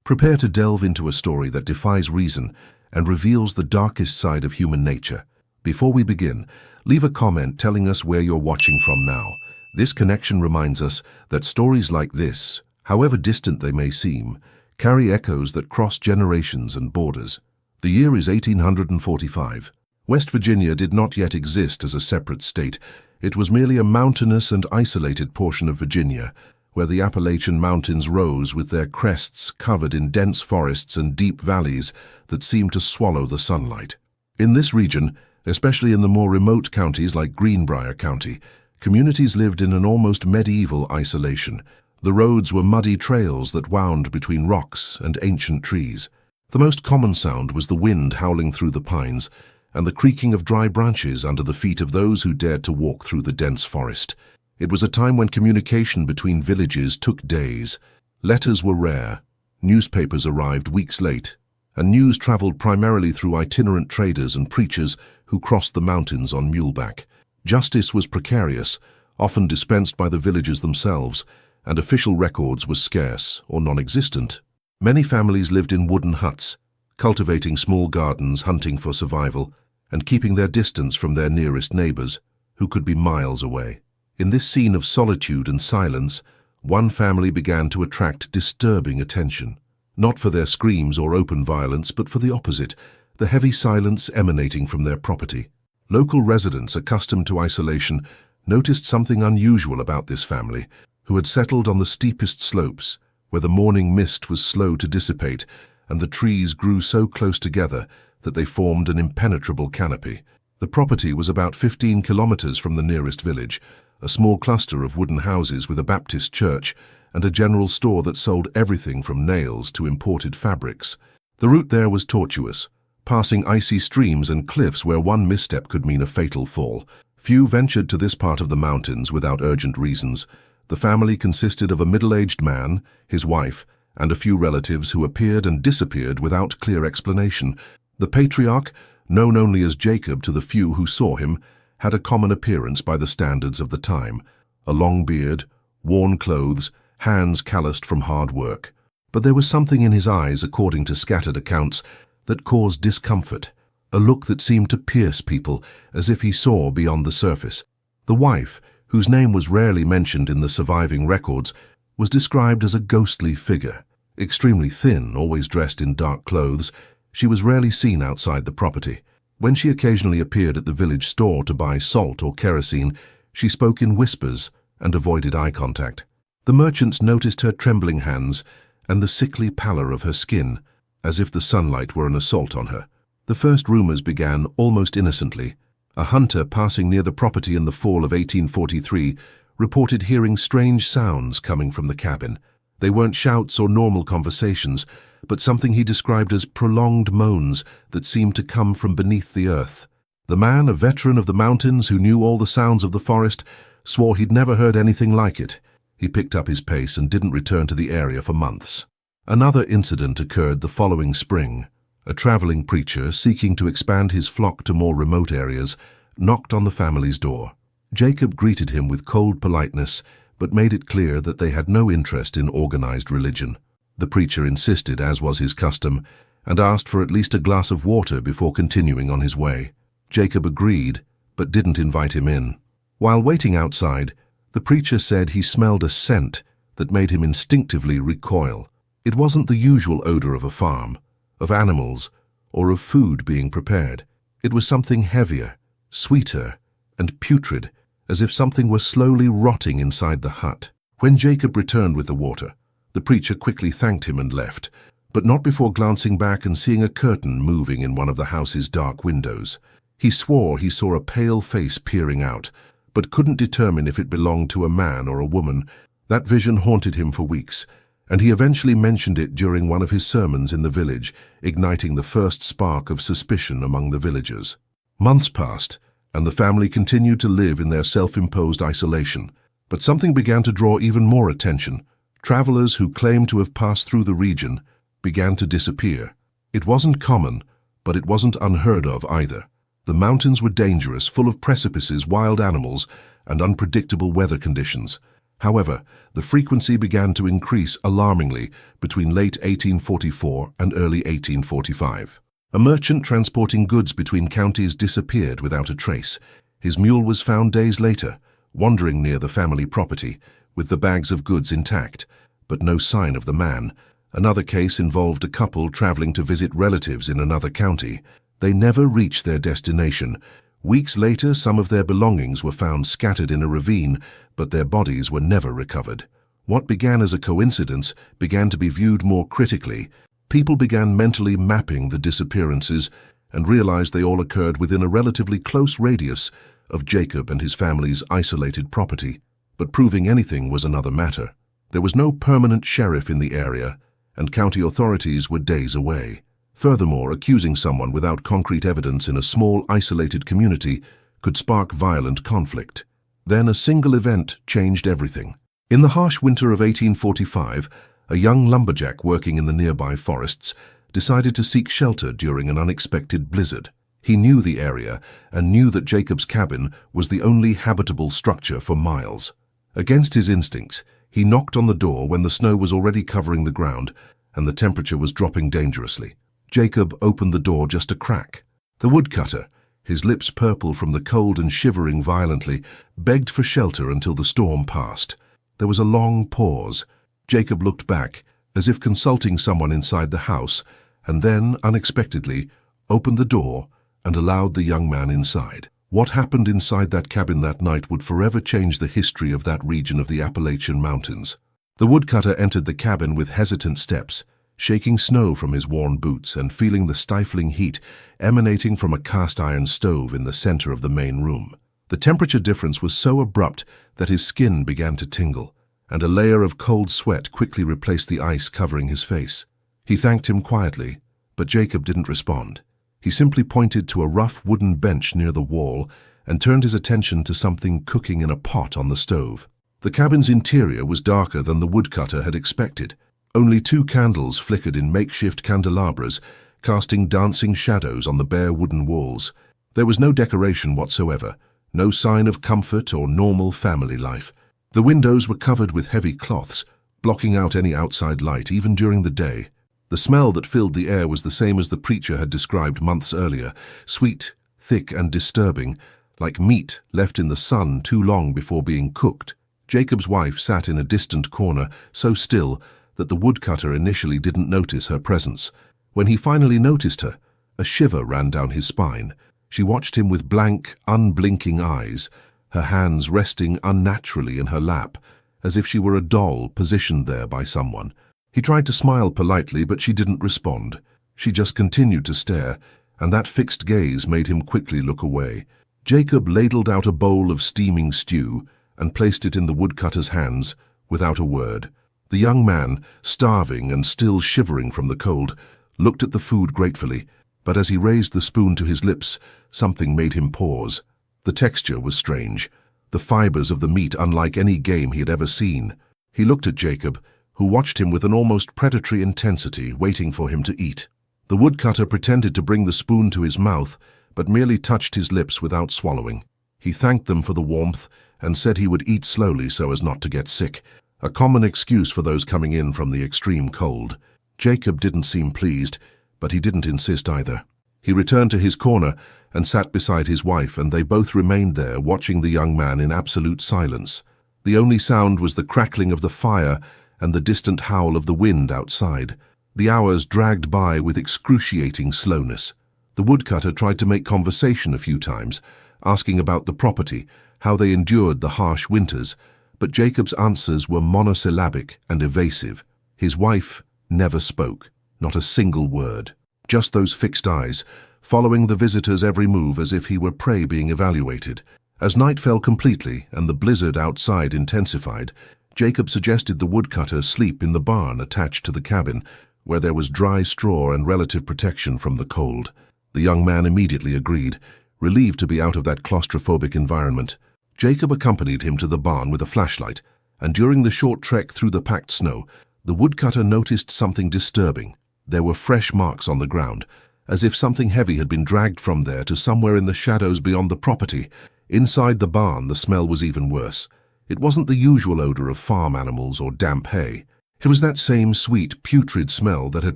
Prepare to delve into a story that defies reason and reveals the darkest side of human nature. Before we begin, leave a comment telling us where you're watching from now. This connection reminds us that stories like this, however distant they may seem, carry echoes that cross generations and borders. The year is 1845. West Virginia did not yet exist as a separate state. It was merely a mountainous and isolated portion of Virginia, where the Appalachian Mountains rose with their crests covered in dense forests and deep valleys that seemed to swallow the sunlight. In this region, especially in the more remote counties like Greenbrier County, communities lived in an almost medieval isolation. The roads were muddy trails that wound between rocks and ancient trees. The most common sound was the wind howling through the pines and the creaking of dry branches under the feet of those who dared to walk through the dense forest. It was a time when communication between villages took days. Letters were rare, newspapers arrived weeks late, and news traveled primarily through itinerant traders and preachers who crossed the mountains on muleback. Justice was precarious, often dispensed by the villagers themselves, and official records were scarce or non-existent. Many families lived in wooden huts, cultivating small gardens, hunting for survival, and keeping their distance from their nearest neighbors, who could be miles away. In this scene of solitude and silence, one family began to attract disturbing attention. Not for their screams or open violence, but for the opposite, the heavy silence emanating from their property. Local residents accustomed to isolation noticed something unusual about this family, who had settled on the steepest slopes, where the morning mist was slow to dissipate and the trees grew so close together that they formed an impenetrable canopy. The property was about 15 kilometers from the nearest village, a small cluster of wooden houses with a Baptist church and a general store that sold everything from nails to imported fabrics. The route there was tortuous, passing icy streams and cliffs where one misstep could mean a fatal fall. Few ventured to this part of the mountains without urgent reasons. The family consisted of a middle-aged man, his wife, and a few relatives who appeared and disappeared without clear explanation. The patriarch, known only as Jacob to the few who saw him, had a common appearance by the standards of the time: a long beard, worn clothes, hands calloused from hard work. But there was something in his eyes, according to scattered accounts, that caused discomfort, a look that seemed to pierce people as if he saw beyond the surface. The wife, whose name was rarely mentioned in the surviving records, was described as a ghostly figure. Extremely thin, always dressed in dark clothes, she was rarely seen outside the property. When she occasionally appeared at the village store to buy salt or kerosene, she spoke in whispers and avoided eye contact. The merchants noticed her trembling hands and the sickly pallor of her skin, as if the sunlight were an assault on her. The first rumors began almost innocently. A hunter passing near the property in the fall of 1843 reported hearing strange sounds coming from the cabin. They weren't shouts or normal conversations, but something he described as prolonged moans that seemed to come from beneath the earth. The man, a veteran of the mountains who knew all the sounds of the forest, swore he'd never heard anything like it. He picked up his pace and didn't return to the area for months. Another incident occurred the following spring. A traveling preacher, seeking to expand his flock to more remote areas, knocked on the family's door. Jacob greeted him with cold politeness, but made it clear that they had no interest in organized religion. The preacher insisted, as was his custom, and asked for at least a glass of water before continuing on his way. Jacob agreed, but didn't invite him in. While waiting outside, the preacher said he smelled a scent that made him instinctively recoil. It wasn't the usual odor of a farm, of animals, or of food being prepared. It was something heavier, sweeter, and putrid, as if something were slowly rotting inside the hut. When Jacob returned with the water, the preacher quickly thanked him and left, but not before glancing back and seeing a curtain moving in one of the house's dark windows. He swore he saw a pale face peering out, but couldn't determine if it belonged to a man or a woman. That vision haunted him for weeks, and he eventually mentioned it during one of his sermons in the village, igniting the first spark of suspicion among the villagers. Months passed, and the family continued to live in their self-imposed isolation. But something began to draw even more attention. Travelers who claimed to have passed through the region began to disappear. It wasn't common, but it wasn't unheard of either. The mountains were dangerous, full of precipices, wild animals, and unpredictable weather conditions. However, the frequency began to increase alarmingly between late 1844 and early 1845. A merchant transporting goods between counties disappeared without a trace. His mule was found days later, wandering near the family property, with the bags of goods intact, but no sign of the man. Another case involved a couple traveling to visit relatives in another county. They never reached their destination. Weeks later, some of their belongings were found scattered in a ravine, but their bodies were never recovered. What began as a coincidence began to be viewed more critically. People began mentally mapping the disappearances and realized they all occurred within a relatively close radius of Jacob and his family's isolated property. But proving anything was another matter. There was no permanent sheriff in the area, and county authorities were days away. Furthermore, accusing someone without concrete evidence in a small, isolated community could spark violent conflict. Then a single event changed everything. In the harsh winter of 1845, a young lumberjack working in the nearby forests decided to seek shelter during an unexpected blizzard. He knew the area and knew that Jacob's cabin was the only habitable structure for miles. Against his instincts, he knocked on the door when the snow was already covering the ground and the temperature was dropping dangerously. Jacob opened the door just a crack. The woodcutter, his lips purple from the cold and shivering violently, begged for shelter until the storm passed. There was a long pause. Jacob looked back, as if consulting someone inside the house, and then, unexpectedly, opened the door and allowed the young man inside. What happened inside that cabin that night would forever change the history of that region of the Appalachian Mountains. The woodcutter entered the cabin with hesitant steps, shaking snow from his worn boots and feeling the stifling heat emanating from a cast-iron stove in the center of the main room. The temperature difference was so abrupt that his skin began to tingle, and a layer of cold sweat quickly replaced the ice covering his face. He thanked him quietly, but Jacob didn't respond. He simply pointed to a rough wooden bench near the wall and turned his attention to something cooking in a pot on the stove. The cabin's interior was darker than the woodcutter had expected. Only 2 candles flickered in makeshift candelabras, casting dancing shadows on the bare wooden walls. There was no decoration whatsoever, no sign of comfort or normal family life. The windows were covered with heavy cloths, blocking out any outside light even during the day. The smell that filled the air was the same as the preacher had described months earlier, sweet, thick and disturbing, like meat left in the sun too long before being cooked. Jacob's wife sat in a distant corner, so still that the woodcutter initially didn't notice her presence. When he finally noticed her, a shiver ran down his spine. She watched him with blank, unblinking eyes, her hands resting unnaturally in her lap, as if she were a doll positioned there by someone. He tried to smile politely, but she didn't respond. She just continued to stare, and that fixed gaze made him quickly look away. Jacob ladled out a bowl of steaming stew and placed it in the woodcutter's hands without a word. The young man, starving and still shivering from the cold, looked at the food gratefully, but as he raised the spoon to his lips, something made him pause. The texture was strange, the fibers of the meat unlike any game he had ever seen. He looked at Jacob, who watched him with an almost predatory intensity, waiting for him to eat. The woodcutter pretended to bring the spoon to his mouth, but merely touched his lips without swallowing. He thanked them for the warmth and said he would eat slowly so as not to get sick, a common excuse for those coming in from the extreme cold. Jacob didn't seem pleased, but he didn't insist either. He returned to his corner and sat beside his wife, and they both remained there, watching the young man in absolute silence. The only sound was the crackling of the fire and the distant howl of the wind outside. The hours dragged by with excruciating slowness. The woodcutter tried to make conversation a few times, asking about the property, how they endured the harsh winters, but Jacob's answers were monosyllabic and evasive. His wife never spoke, not a single word. Just those fixed eyes, following the visitor's every move as if he were prey being evaluated. As night fell completely and the blizzard outside intensified, Jacob suggested the woodcutter sleep in the barn attached to the cabin, where there was dry straw and relative protection from the cold. The young man immediately agreed, relieved to be out of that claustrophobic environment. Jacob accompanied him to the barn with a flashlight, and during the short trek through the packed snow, the woodcutter noticed something disturbing. There were fresh marks on the ground, as if something heavy had been dragged from there to somewhere in the shadows beyond the property. Inside the barn, the smell was even worse. It wasn't the usual odor of farm animals or damp hay. It was that same sweet, putrid smell that had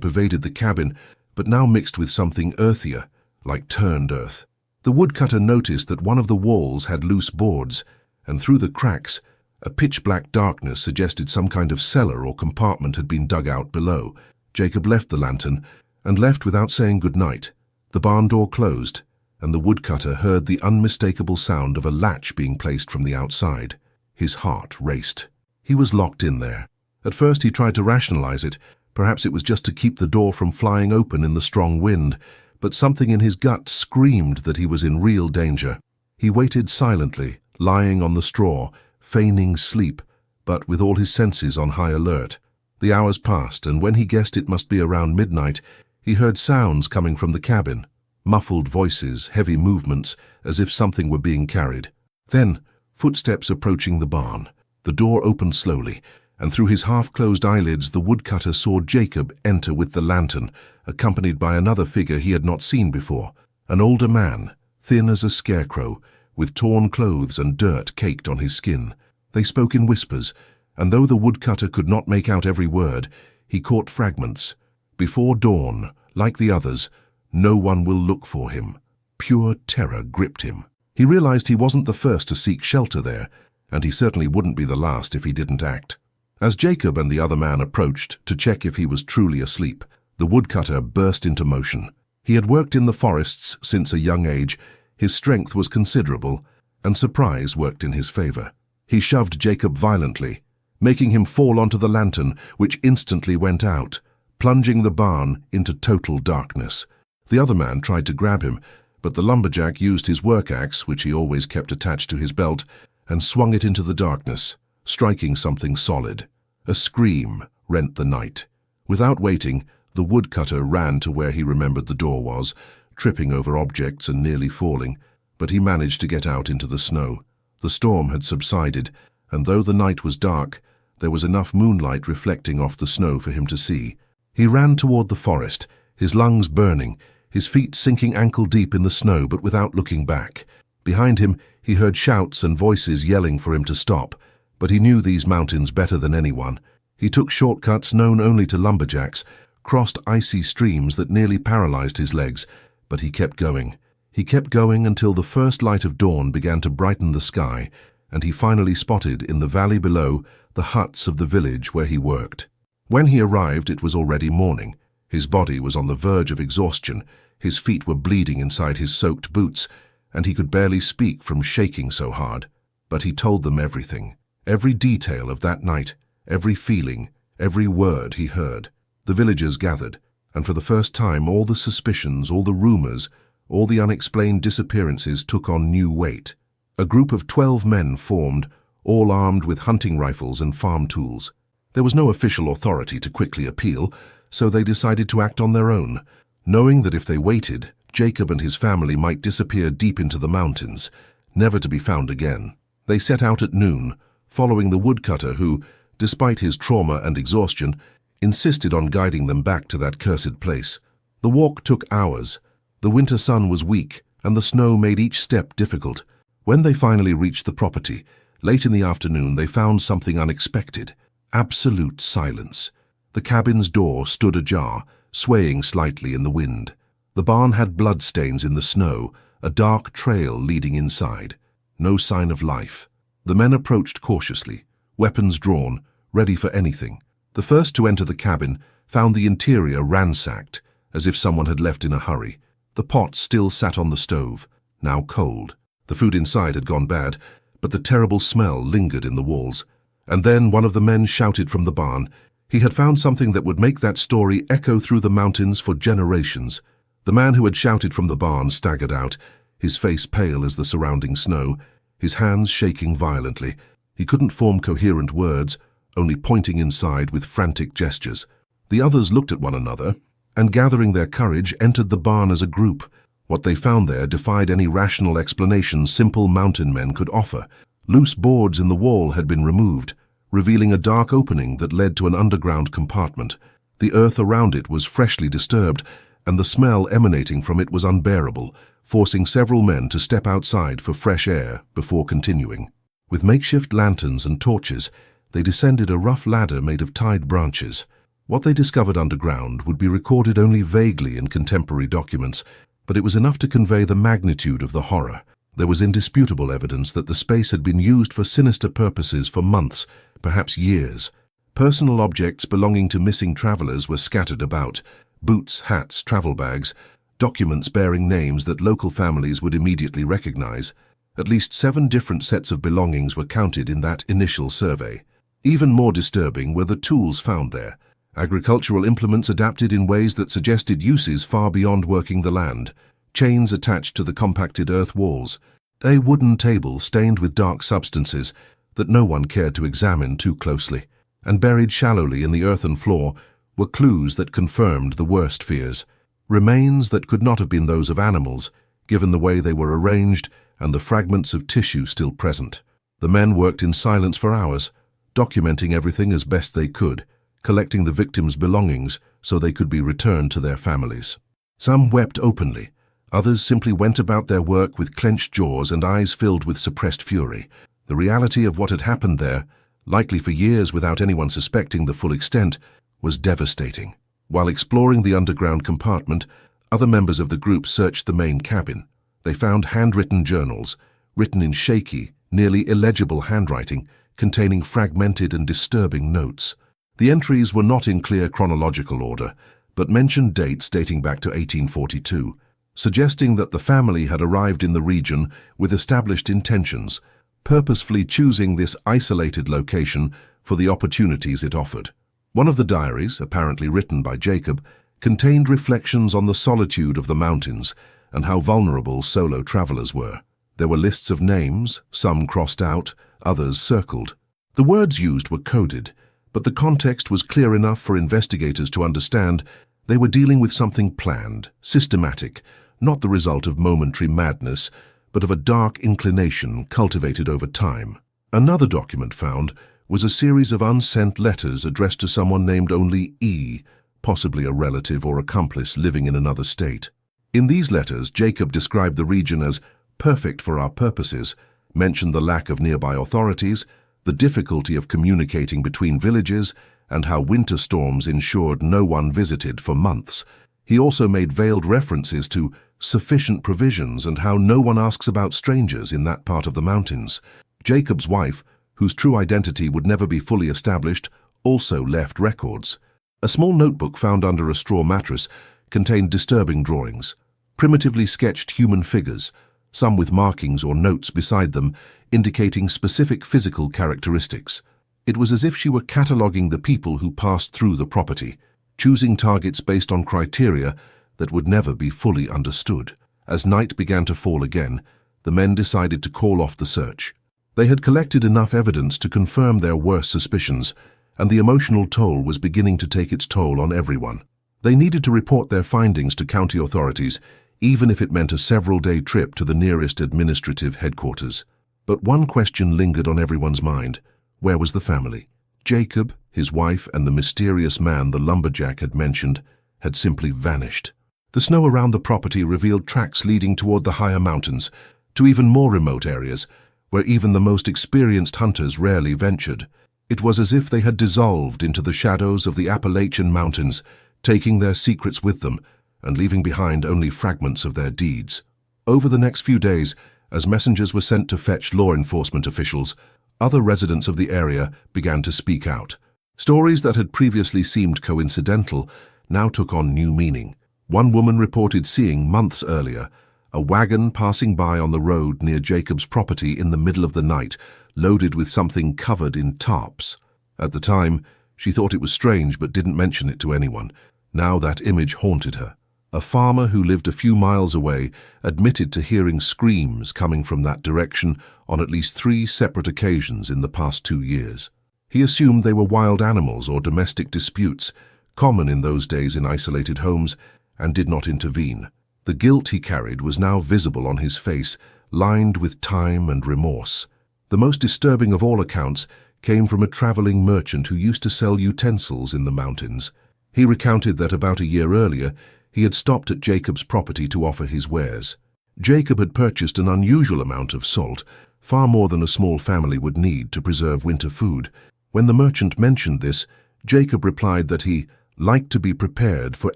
pervaded the cabin, but now mixed with something earthier, like turned earth. The woodcutter noticed that one of the walls had loose boards, and through the cracks, a pitch-black darkness suggested some kind of cellar or compartment had been dug out below. Jacob left the lantern and left without saying goodnight. The barn door closed, and the woodcutter heard the unmistakable sound of a latch being placed from the outside. His heart raced. He was locked in there. At first he tried to rationalize it. Perhaps it was just to keep the door from flying open in the strong wind, but something in his gut screamed that he was in real danger. He waited silently, lying on the straw, feigning sleep, but with all his senses on high alert. The hours passed, and when he guessed it must be around midnight, he heard sounds coming from the cabin. Muffled voices, heavy movements, as if something were being carried. Then, footsteps approaching the barn. The door opened slowly, and through his half-closed eyelids the woodcutter saw Jacob enter with the lantern, accompanied by another figure he had not seen before. An older man, thin as a scarecrow, with torn clothes and dirt caked on his skin. They spoke in whispers, and though the woodcutter could not make out every word, he caught fragments. Before dawn, like the others, no one will look for him. Pure terror gripped him. He realized he wasn't the first to seek shelter there, and he certainly wouldn't be the last if he didn't act. As Jacob and the other man approached to check if he was truly asleep, the woodcutter burst into motion. He had worked in the forests since a young age. His strength was considerable, and surprise worked in his favor. He shoved Jacob violently, making him fall onto the lantern, which instantly went out, plunging the barn into total darkness. The other man tried to grab him, but the lumberjack used his work axe, which he always kept attached to his belt, and swung it into the darkness, striking something solid. A scream rent the night. Without waiting, the woodcutter ran to where he remembered the door was, tripping over objects and nearly falling, but he managed to get out into the snow. The storm had subsided, and though the night was dark, there was enough moonlight reflecting off the snow for him to see. He ran toward the forest, his lungs burning, his feet sinking ankle-deep in the snow, but without looking back. Behind him, he heard shouts and voices yelling for him to stop, but he knew these mountains better than anyone. He took shortcuts known only to lumberjacks, crossed icy streams that nearly paralyzed his legs, but he kept going. He kept going until the first light of dawn began to brighten the sky, and he finally spotted in the valley below the huts of the village where he worked. When he arrived, it was already morning. His body was on the verge of exhaustion, his feet were bleeding inside his soaked boots, and he could barely speak from shaking so hard. But he told them everything, every detail of that night, every feeling, every word he heard. The villagers gathered, and for the first time all the suspicions, all the rumors, all the unexplained disappearances took on new weight. A group of 12 men formed, all armed with hunting rifles and farm tools. There was no official authority to quickly appeal, so they decided to act on their own, knowing that if they waited, Jacob and his family might disappear deep into the mountains, never to be found again. They set out at noon, following the woodcutter who, despite his trauma and exhaustion, insisted on guiding them back to that cursed place. The walk took hours. The winter sun was weak, and the snow made each step difficult. When they finally reached the property, late in the afternoon, they found something unexpected. Absolute silence. The cabin's door stood ajar, swaying slightly in the wind. The barn had bloodstains in the snow, a dark trail leading inside. No sign of life. The men approached cautiously, weapons drawn, ready for anything. The first to enter the cabin found the interior ransacked, as if someone had left in a hurry. The pot still sat on the stove, now cold. The food inside had gone bad, but the terrible smell lingered in the walls. And then one of the men shouted from the barn. He had found something that would make that story echo through the mountains for generations. The man who had shouted from the barn staggered out, his face pale as the surrounding snow, his hands shaking violently. He couldn't form coherent words, only pointing inside with frantic gestures. The others looked at one another, and gathering their courage, entered the barn as a group. What they found there defied any rational explanation simple mountain men could offer. Loose boards in the wall had been removed, revealing a dark opening that led to an underground compartment. The earth around it was freshly disturbed, and the smell emanating from it was unbearable, forcing several men to step outside for fresh air before continuing. With makeshift lanterns and torches, they descended a rough ladder made of tied branches. What they discovered underground would be recorded only vaguely in contemporary documents, but it was enough to convey the magnitude of the horror. There was indisputable evidence that the space had been used for sinister purposes for months, perhaps years. Personal objects belonging to missing travelers were scattered about: boots, hats, travel bags, documents bearing names that local families would immediately recognize. At least 7 different sets of belongings were counted in that initial survey. Even more disturbing were the tools found there: agricultural implements adapted in ways that suggested uses far beyond working the land, chains attached to the compacted earth walls, a wooden table stained with dark substances that no one cared to examine too closely, and buried shallowly in the earthen floor were clues that confirmed the worst fears. Remains that could not have been those of animals, given the way they were arranged and the fragments of tissue still present. The men worked in silence for hours, documenting everything as best they could, collecting the victims' belongings so they could be returned to their families. Some wept openly. Others simply went about their work with clenched jaws and eyes filled with suppressed fury. The reality of what had happened there, likely for years without anyone suspecting the full extent, was devastating. While exploring the underground compartment, other members of the group searched the main cabin. They found handwritten journals, written in shaky, nearly illegible handwriting, containing fragmented and disturbing notes. The entries were not in clear chronological order, but mentioned dates dating back to 1842, suggesting that the family had arrived in the region with established intentions, purposefully choosing this isolated location for the opportunities it offered. One of the diaries, apparently written by Jacob, contained reflections on the solitude of the mountains and how vulnerable solo travelers were. There were lists of names, some crossed out, others circled. The words used were coded, but the context was clear enough for investigators to understand they were dealing with something planned, systematic, not the result of momentary madness, but of a dark inclination cultivated over time. Another document found was a series of unsent letters addressed to someone named only E, possibly a relative or accomplice living in another state. In these letters, Jacob described the region as perfect for our purposes, mentioned the lack of nearby authorities, the difficulty of communicating between villages, and how winter storms ensured no one visited for months. He also made veiled references to sufficient provisions and how no one asks about strangers in that part of the mountains. Jacob's wife, whose true identity would never be fully established, also left records. A small notebook found under a straw mattress contained disturbing drawings, primitively sketched human figures, some with markings or notes beside them indicating specific physical characteristics. It was as if she were cataloguing the people who passed through the property, choosing targets based on criteria that would never be fully understood. As night began to fall again, the men decided to call off the search. They had collected enough evidence to confirm their worst suspicions, and the emotional toll was beginning to take its toll on everyone. They needed to report their findings to county authorities, even if it meant a several-day trip to the nearest administrative headquarters. But one question lingered on everyone's mind. Where was the family? Jacob, his wife, and the mysterious man the lumberjack had mentioned had simply vanished. The snow around the property revealed tracks leading toward the higher mountains, to even more remote areas, where even the most experienced hunters rarely ventured. It was as if they had dissolved into the shadows of the Appalachian mountains, taking their secrets with them and leaving behind only fragments of their deeds. Over the next few days, as messengers were sent to fetch law enforcement officials, other residents of the area began to speak out. Stories that had previously seemed coincidental now took on new meaning. One woman reported seeing, months earlier, a wagon passing by on the road near Jacob's property in the middle of the night, loaded with something covered in tarps. At the time, she thought it was strange but didn't mention it to anyone. Now that image haunted her. A farmer who lived a few miles away admitted to hearing screams coming from that direction on at least 3 separate occasions in the past 2 years. He assumed they were wild animals or domestic disputes, common in those days in isolated homes, and did not intervene. The guilt he carried was now visible on his face, lined with time and remorse. The most disturbing of all accounts came from a traveling merchant who used to sell utensils in the mountains. He recounted that about a year earlier, he had stopped at Jacob's property to offer his wares. Jacob had purchased an unusual amount of salt, far more than a small family would need to preserve winter food. When the merchant mentioned this, Jacob replied that he liked to be prepared for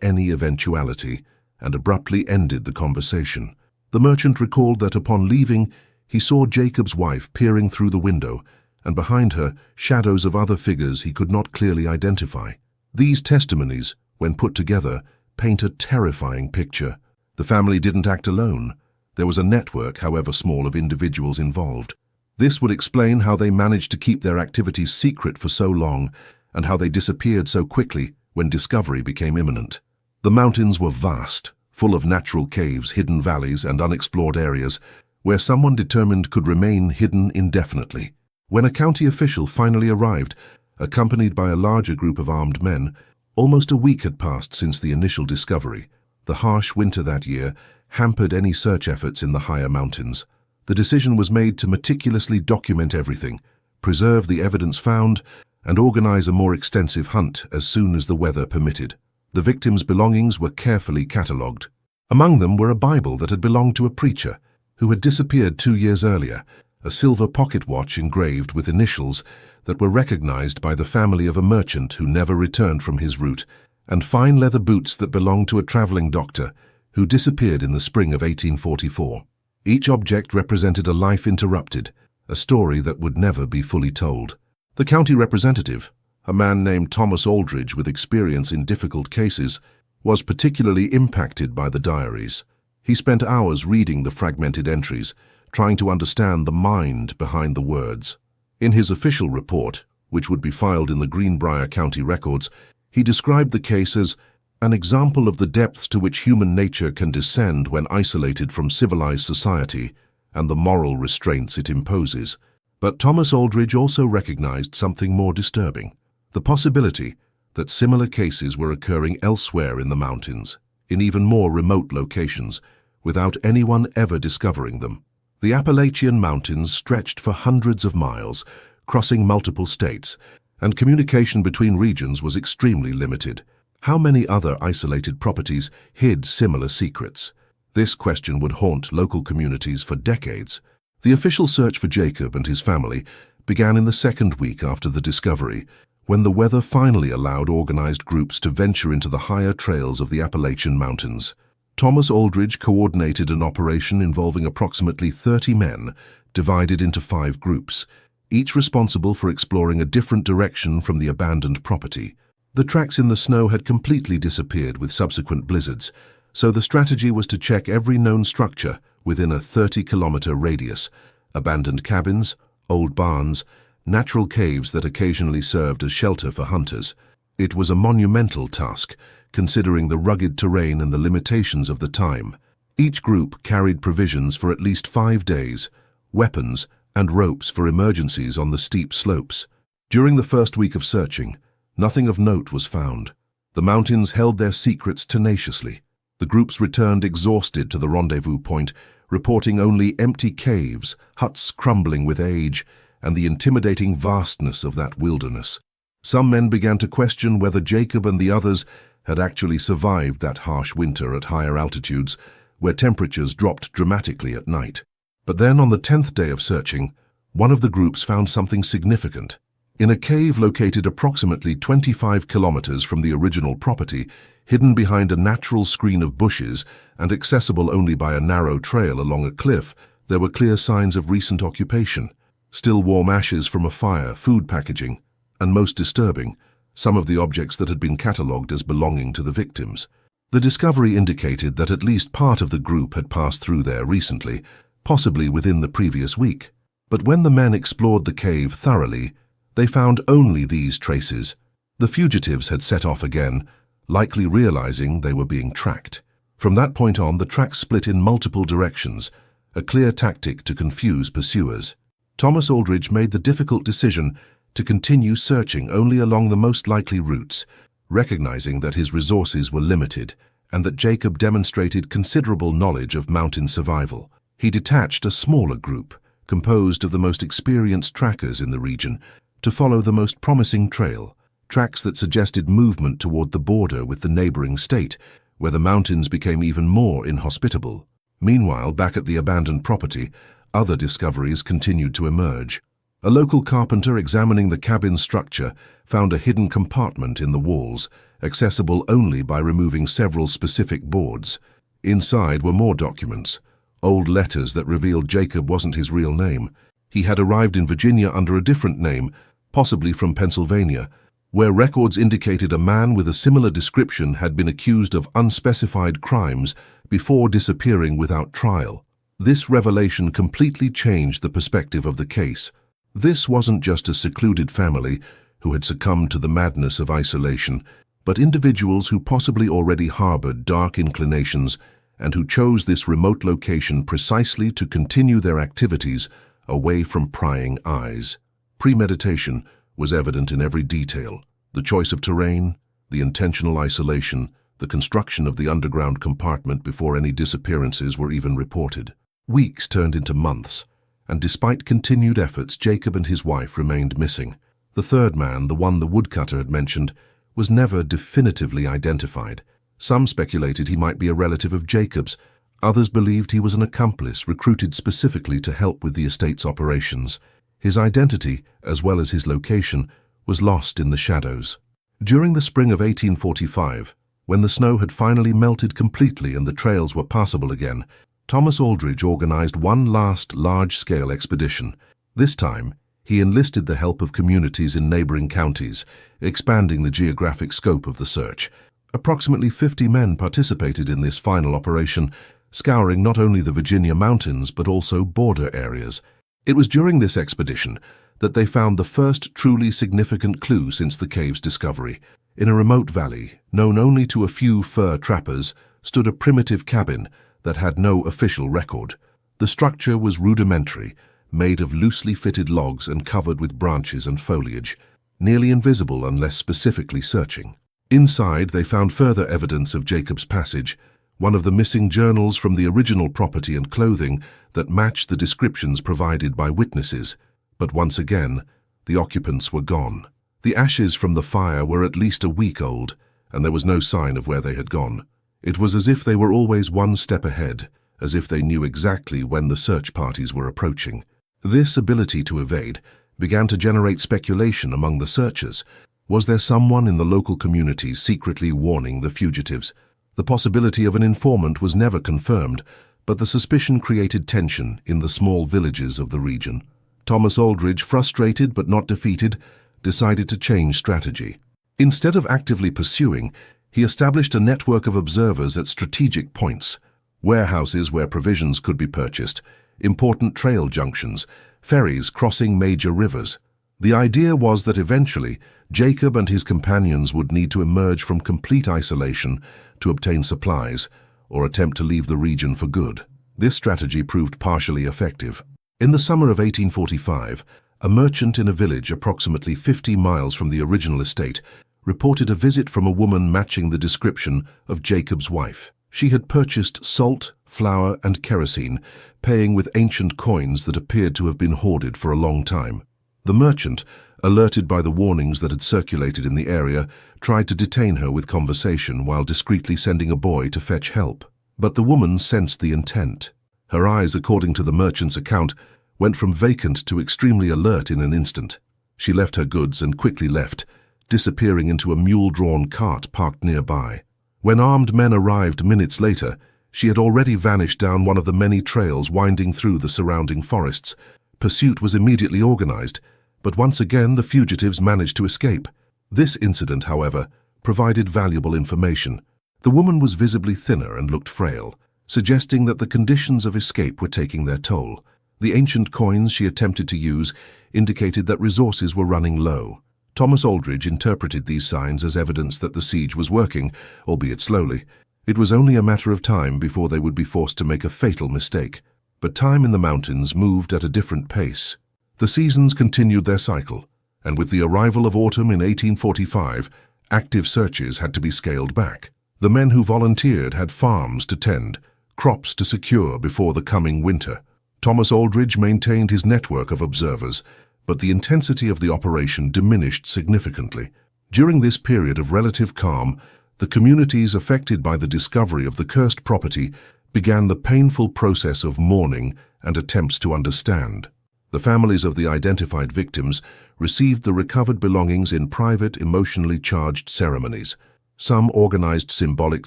any eventuality, and abruptly ended the conversation. The merchant recalled that upon leaving, he saw Jacob's wife peering through the window, and behind her, shadows of other figures he could not clearly identify. These testimonies, when put together, paint a terrifying picture. The family didn't act alone. There was a network, however small, of individuals involved. This would explain how they managed to keep their activities secret for so long, and how they disappeared so quickly when discovery became imminent. The mountains were vast, full of natural caves, hidden valleys, and unexplored areas, where someone determined could remain hidden indefinitely. When a county official finally arrived, accompanied by a larger group of armed men, almost a week had passed since the initial discovery. The harsh winter that year hampered any search efforts in the higher mountains. The decision was made to meticulously document everything, preserve the evidence found, and organize a more extensive hunt as soon as the weather permitted. The victims' belongings were carefully catalogued. Among them were a Bible that had belonged to a preacher who had disappeared 2 years earlier, a silver pocket watch engraved with initials that were recognized by the family of a merchant who never returned from his route, and fine leather boots that belonged to a traveling doctor who disappeared in the spring of 1844. Each object represented a life interrupted, a story that would never be fully told. The county representative, a man named Thomas Aldridge with experience in difficult cases, was particularly impacted by the diaries. He spent hours reading the fragmented entries, trying to understand the mind behind the words. In his official report, which would be filed in the Greenbrier County records, he described the case as an example of the depths to which human nature can descend when isolated from civilized society and the moral restraints it imposes. But Thomas Aldridge also recognized something more disturbing: the possibility that similar cases were occurring elsewhere in the mountains, in even more remote locations, without anyone ever discovering them. The Appalachian Mountains stretched for hundreds of miles, crossing multiple states, and communication between regions was extremely limited. How many other isolated properties hid similar secrets? This question would haunt local communities for decades. The official search for Jacob and his family began in the second week after the discovery, when the weather finally allowed organized groups to venture into the higher trails of the Appalachian Mountains. Thomas Aldridge coordinated an operation involving approximately 30 men, divided into 5 groups, each responsible for exploring a different direction from the abandoned property. The tracks in the snow had completely disappeared with subsequent blizzards, so the strategy was to check every known structure within a 30-kilometer radius: abandoned cabins, old barns, natural caves that occasionally served as shelter for hunters. It was a monumental task, considering the rugged terrain and the limitations of the time. Each group carried provisions for at least 5 days, weapons, and ropes for emergencies on the steep slopes. During the first week of searching, nothing of note was found. The mountains held their secrets tenaciously. The groups returned exhausted to the rendezvous point, reporting only empty caves, huts crumbling with age, and the intimidating vastness of that wilderness. Some men began to question whether Jacob and the others had actually survived that harsh winter at higher altitudes, where temperatures dropped dramatically at night. But then, on the 10th day of searching, one of the groups found something significant. In a cave located approximately 25 kilometers from the original property, hidden behind a natural screen of bushes and accessible only by a narrow trail along a cliff, there were clear signs of recent occupation. Still warm ashes from a fire, food packaging, and most disturbing, some of the objects that had been catalogued as belonging to the victims. The discovery indicated that at least part of the group had passed through there recently, possibly within the previous week. But when the men explored the cave thoroughly, they found only these traces. The fugitives had set off again, likely realizing they were being tracked. From that point on, the tracks split in multiple directions, a clear tactic to confuse pursuers. Thomas Aldridge made the difficult decision to continue searching only along the most likely routes, recognizing that his resources were limited and that Jacob demonstrated considerable knowledge of mountain survival. He detached a smaller group, composed of the most experienced trackers in the region, to follow the most promising trail, tracks that suggested movement toward the border with the neighboring state, where the mountains became even more inhospitable. Meanwhile, back at the abandoned property, Other discoveries continued to emerge. A local carpenter examining the cabin's structure found a hidden compartment in the walls, accessible only by removing several specific boards. Inside were more documents, old letters that revealed Jacob wasn't his real name. He had arrived in Virginia under a different name, possibly from Pennsylvania, where records indicated a man with a similar description had been accused of unspecified crimes before disappearing without trial. This revelation completely changed the perspective of the case. This wasn't just a secluded family who had succumbed to the madness of isolation, but individuals who possibly already harbored dark inclinations and who chose this remote location precisely to continue their activities away from prying eyes. Premeditation was evident in every detail. The choice of terrain, the intentional isolation, the construction of the underground compartment before any disappearances were even reported. Weeks turned into months, and despite continued efforts, Jacob and his wife remained missing. The third man, the one the woodcutter had mentioned, was never definitively identified. Some speculated he might be a relative of Jacob's. Others believed he was an accomplice recruited specifically to help with the estate's operations. His identity, as well as his location, was lost in the shadows. During the spring of 1845, when the snow had finally melted completely and the trails were passable again, Thomas Aldridge organized one last large-scale expedition. This time, he enlisted the help of communities in neighboring counties, expanding the geographic scope of the search. Approximately 50 men participated in this final operation, scouring not only the Virginia mountains but also border areas. It was during this expedition that they found the first truly significant clue since the cave's discovery. In a remote valley, known only to a few fur trappers, stood a primitive cabin that had no official record. The structure was rudimentary, made of loosely fitted logs and covered with branches and foliage, nearly invisible unless specifically searching. Inside, they found further evidence of Jacob's passage, one of the missing journals from the original property and clothing that matched the descriptions provided by witnesses. But once again, the occupants were gone. The ashes from the fire were at least a week old, and there was no sign of where they had gone. It was as if they were always one step ahead, as if they knew exactly when the search parties were approaching. This ability to evade began to generate speculation among the searchers. Was there someone in the local communities secretly warning the fugitives? The possibility of an informant was never confirmed, but the suspicion created tension in the small villages of the region. Thomas Aldridge, frustrated but not defeated, decided to change strategy. Instead of actively pursuing, he established a network of observers at strategic points, warehouses where provisions could be purchased, important trail junctions, ferries crossing major rivers. The idea was that eventually, Jacob and his companions would need to emerge from complete isolation to obtain supplies or attempt to leave the region for good. This strategy proved partially effective. In the summer of 1845, a merchant in a village approximately 50 miles from the original estate reported a visit from a woman matching the description of Jacob's wife. She had purchased salt, flour, and kerosene, paying with ancient coins that appeared to have been hoarded for a long time. The merchant, alerted by the warnings that had circulated in the area, tried to detain her with conversation while discreetly sending a boy to fetch help. But the woman sensed the intent. Her eyes, according to the merchant's account, went from vacant to extremely alert in an instant. She left her goods and quickly left, disappearing into a mule-drawn cart parked nearby. When armed men arrived minutes later, she had already vanished down one of the many trails winding through the surrounding forests. Pursuit was immediately organized, but once again the fugitives managed to escape. This incident, however, provided valuable information. The woman was visibly thinner and looked frail, suggesting that the conditions of escape were taking their toll. The ancient coins she attempted to use indicated that resources were running low. Thomas Aldridge interpreted these signs as evidence that the siege was working, albeit slowly. It was only a matter of time before they would be forced to make a fatal mistake. But time in the mountains moved at a different pace. The seasons continued their cycle, and with the arrival of autumn in 1845, active searches had to be scaled back. The men who volunteered had farms to tend, crops to secure before the coming winter. Thomas Aldridge maintained his network of observers, but the intensity of the operation diminished significantly. During this period of relative calm, the communities affected by the discovery of the cursed property began the painful process of mourning and attempts to understand. The families of the identified victims received the recovered belongings in private, emotionally charged ceremonies. Some organized symbolic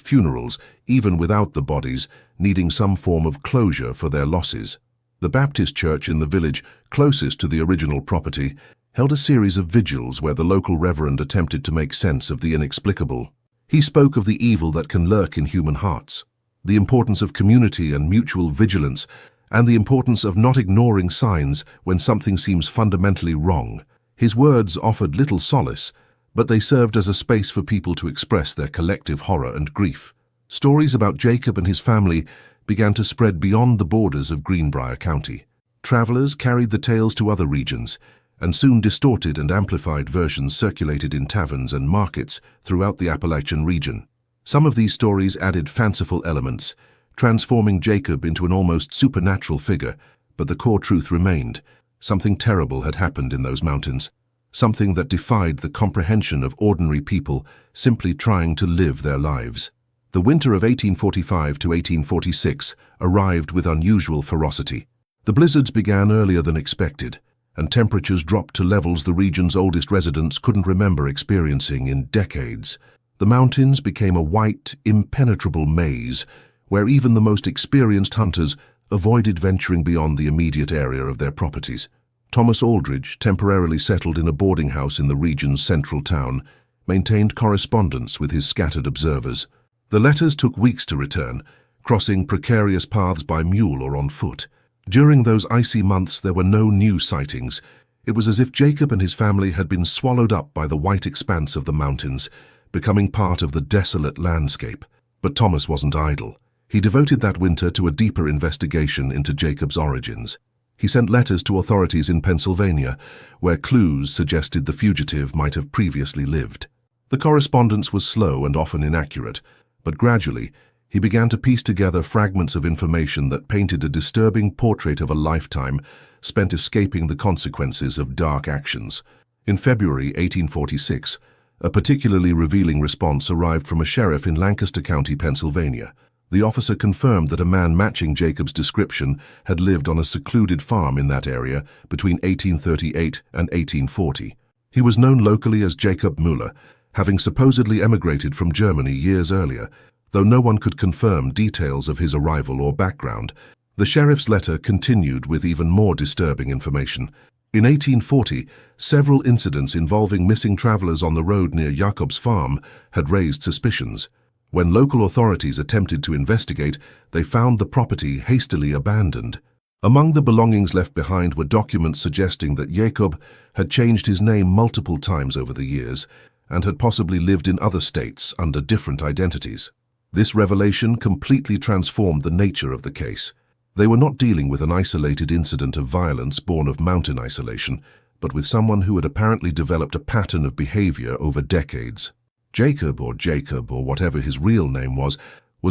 funerals, even without the bodies, needing some form of closure for their losses. The Baptist church in the village closest to the original property held a series of vigils where the local reverend attempted to make sense of the inexplicable. He spoke of the evil that can lurk in human hearts, the importance of community and mutual vigilance, and the importance of not ignoring signs when something seems fundamentally wrong. His words offered little solace, but they served as a space for people to express their collective horror and grief. Stories about Jacob and his family began to spread beyond the borders of Greenbrier County. Travelers carried the tales to other regions, and soon distorted and amplified versions circulated in taverns and markets throughout the Appalachian region. Some of these stories added fanciful elements, transforming Jacob into an almost supernatural figure, but the core truth remained. Something terrible had happened in those mountains, something that defied the comprehension of ordinary people simply trying to live their lives. The winter of 1845 to 1846 arrived with unusual ferocity. The blizzards began earlier than expected, and temperatures dropped to levels the region's oldest residents couldn't remember experiencing in decades. The mountains became a white, impenetrable maze, where even the most experienced hunters avoided venturing beyond the immediate area of their properties. Thomas Aldridge, temporarily settled in a boarding house in the region's central town, maintained correspondence with his scattered observers. The letters took weeks to return, crossing precarious paths by mule or on foot. During those icy months there were no new sightings. It was as if Jacob and his family had been swallowed up by the white expanse of the mountains, becoming part of the desolate landscape. But Thomas wasn't idle. He devoted that winter to a deeper investigation into Jacob's origins. He sent letters to authorities in Pennsylvania, where clues suggested the fugitive might have previously lived. The correspondence was slow and often inaccurate, but gradually he began to piece together fragments of information that painted a disturbing portrait of a lifetime spent escaping the consequences of dark actions. In February 1846, a particularly revealing response arrived from a sheriff in Lancaster County, Pennsylvania. The officer confirmed that a man matching Jacob's description had lived on a secluded farm in that area between 1838 and 1840. He was known locally as Jacob Müller, having supposedly emigrated from Germany years earlier, though no one could confirm details of his arrival or background. The sheriff's letter continued with even more disturbing information. In 1840, several incidents involving missing travelers on the road near Jacob's farm had raised suspicions. When local authorities attempted to investigate, they found the property hastily abandoned. Among the belongings left behind were documents suggesting that Jacob had changed his name multiple times over the years and had possibly lived in other states under different identities. This revelation completely transformed the nature of the case. They were not dealing with an isolated incident of violence born of mountain isolation, but with someone who had apparently developed a pattern of behavior over decades. Jacob or whatever his real name was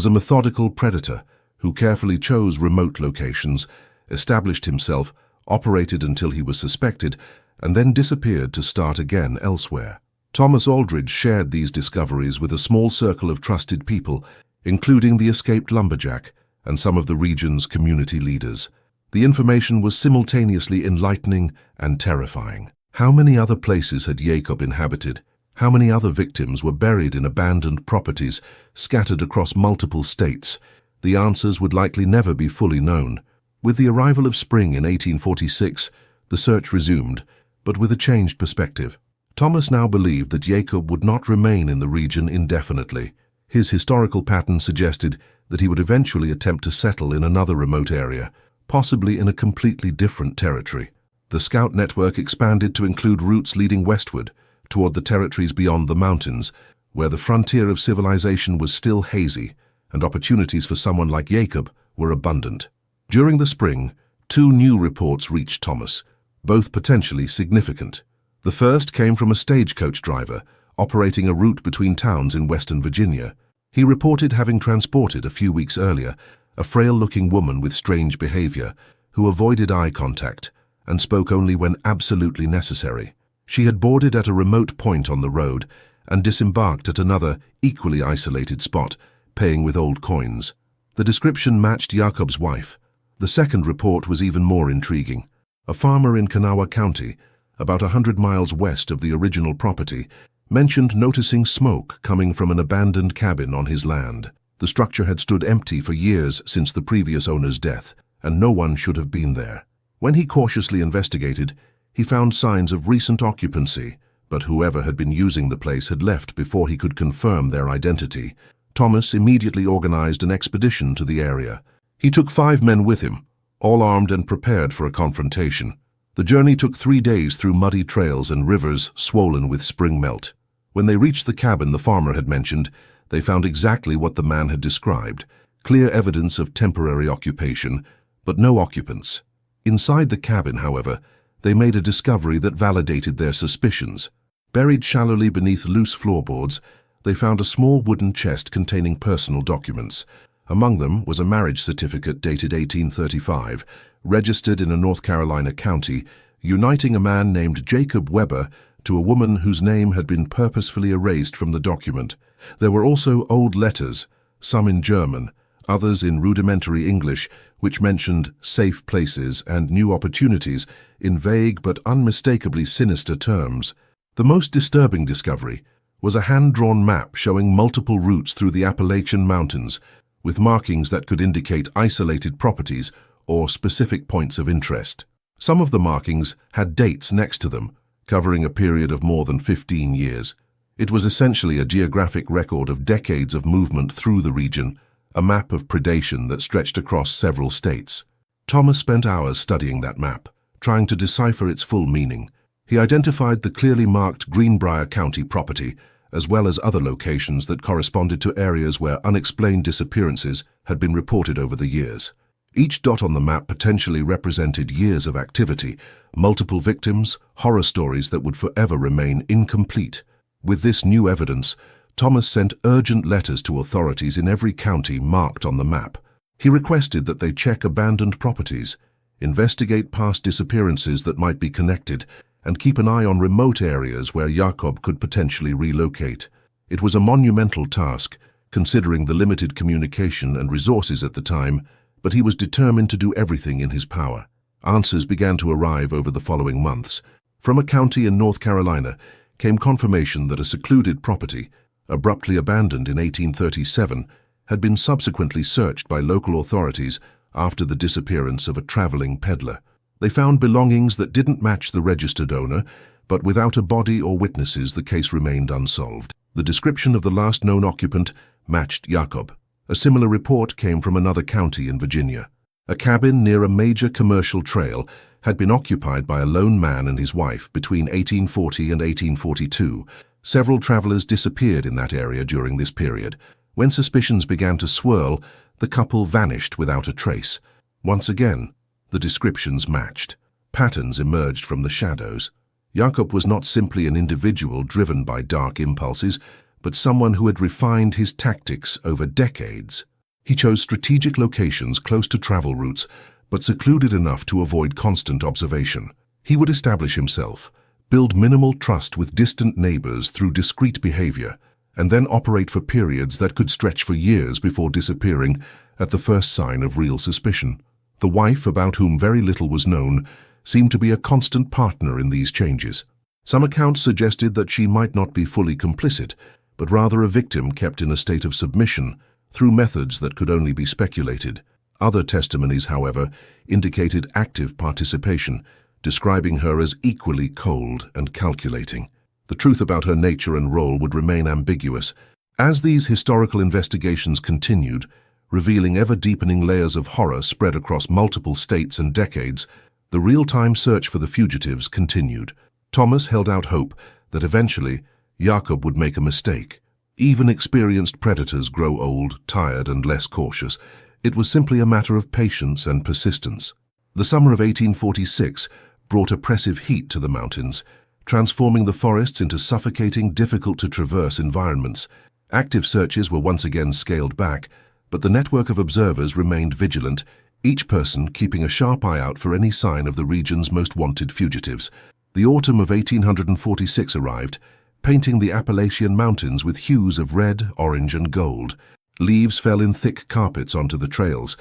a methodical predator who carefully chose remote locations, established himself, operated until he was suspected, and then disappeared to start again elsewhere. Thomas Aldridge shared these discoveries with a small circle of trusted people, including the escaped lumberjack and some of the region's community leaders. The information was simultaneously enlightening and terrifying. How many other places had Jacob inhabited? How many other victims were buried in abandoned properties scattered across multiple states? The answers would likely never be fully known. With the arrival of spring in 1846, the search resumed, but with a changed perspective. Thomas now believed that Jacob would not remain in the region indefinitely. His historical pattern suggested that he would eventually attempt to settle in another remote area, possibly in a completely different territory. The scout network expanded to include routes leading westward, toward the territories beyond the mountains, where the frontier of civilization was still hazy, and opportunities for someone like Jacob were abundant. During the spring, 2 new reports reached Thomas, both potentially significant. The first came from a stagecoach driver operating a route between towns in western Virginia. He reported having transported a few weeks earlier a frail-looking woman with strange behavior who avoided eye contact and spoke only when absolutely necessary. She had boarded at a remote point on the road and disembarked at another, equally isolated spot, paying with old coins. The description matched Jacob's wife, The second report was even more intriguing. A farmer in Kanawha County, about 100 miles west of the original property, mentioned noticing smoke coming from an abandoned cabin on his land. The structure had stood empty for years since the previous owner's death, and no one should have been there. When he cautiously investigated, he found signs of recent occupancy, but whoever had been using the place had left before he could confirm their identity. Thomas immediately organized an expedition to the area. He took 5 men with him, all armed and prepared for a confrontation. The journey took 3 days through muddy trails and rivers swollen with spring melt. When they reached the cabin the farmer had mentioned, they found exactly what the man had described: clear evidence of temporary occupation, but no occupants. Inside the cabin, however, they made a discovery that validated their suspicions. Buried shallowly beneath loose floorboards, they found a small wooden chest containing personal documents. Among them was a marriage certificate dated 1835, registered in a North Carolina county, uniting a man named Jacob Weber to a woman whose name had been purposefully erased from the document. There were also old letters, some in German, others in rudimentary English, which mentioned safe places and new opportunities in vague but unmistakably sinister terms. The most disturbing discovery was a hand-drawn map showing multiple routes through the Appalachian Mountains, with markings that could indicate isolated properties or specific points of interest. Some of the markings had dates next to them, covering a period of more than 15 years. It was essentially a geographic record of decades of movement through the region, a map of predation that stretched across several states. Thomas spent hours studying that map, trying to decipher its full meaning. He identified the clearly marked Greenbrier County property, as well as other locations that corresponded to areas where unexplained disappearances had been reported over the years. Each dot on the map potentially represented years of activity, multiple victims, horror stories that would forever remain incomplete. With this new evidence, Thomas sent urgent letters to authorities in every county marked on the map. He requested that they check abandoned properties, investigate past disappearances that might be connected, and keep an eye on remote areas where Jacob could potentially relocate. It was a monumental task, considering the limited communication and resources at the time, but he was determined to do everything in his power. Answers began to arrive over the following months. From a county in North Carolina came confirmation that a secluded property, abruptly abandoned in 1837, had been subsequently searched by local authorities after the disappearance of a traveling peddler. They found belongings that didn't match the registered owner, but without a body or witnesses, the case remained unsolved. The description of the last known occupant matched Jacob. A similar report came from another county in Virginia. A cabin near a major commercial trail had been occupied by a lone man and his wife between 1840 and 1842. Several travelers disappeared in that area during this period. When suspicions began to swirl, the couple vanished without a trace. Once again, the descriptions matched. Patterns emerged from the shadows. Jacob was not simply an individual driven by dark impulses, but someone who had refined his tactics over decades. He chose strategic locations close to travel routes, but secluded enough to avoid constant observation. He would establish himself, build minimal trust with distant neighbors through discreet behavior, and then operate for periods that could stretch for years before disappearing at the first sign of real suspicion. The wife, about whom very little was known, seemed to be a constant partner in these changes. Some accounts suggested that she might not be fully complicit, but rather a victim kept in a state of submission through methods that could only be speculated. Other testimonies, however, indicated active participation, describing her as equally cold and calculating. The truth about her nature and role would remain ambiguous. As these historical investigations continued, revealing ever-deepening layers of horror spread across multiple states and decades, the real-time search for the fugitives continued. Thomas held out hope that eventually Jacob would make a mistake. Even experienced predators grow old, tired, and less cautious. It was simply a matter of patience and persistence. The summer of 1846 brought oppressive heat to the mountains, transforming the forests into suffocating, difficult-to-traverse environments. Active searches were once again scaled back, but the network of observers remained vigilant, each person keeping a sharp eye out for any sign of the region's most wanted fugitives. The autumn of 1846 arrived, painting the Appalachian Mountains with hues of red, orange, and gold. Leaves fell in thick carpets onto the trails,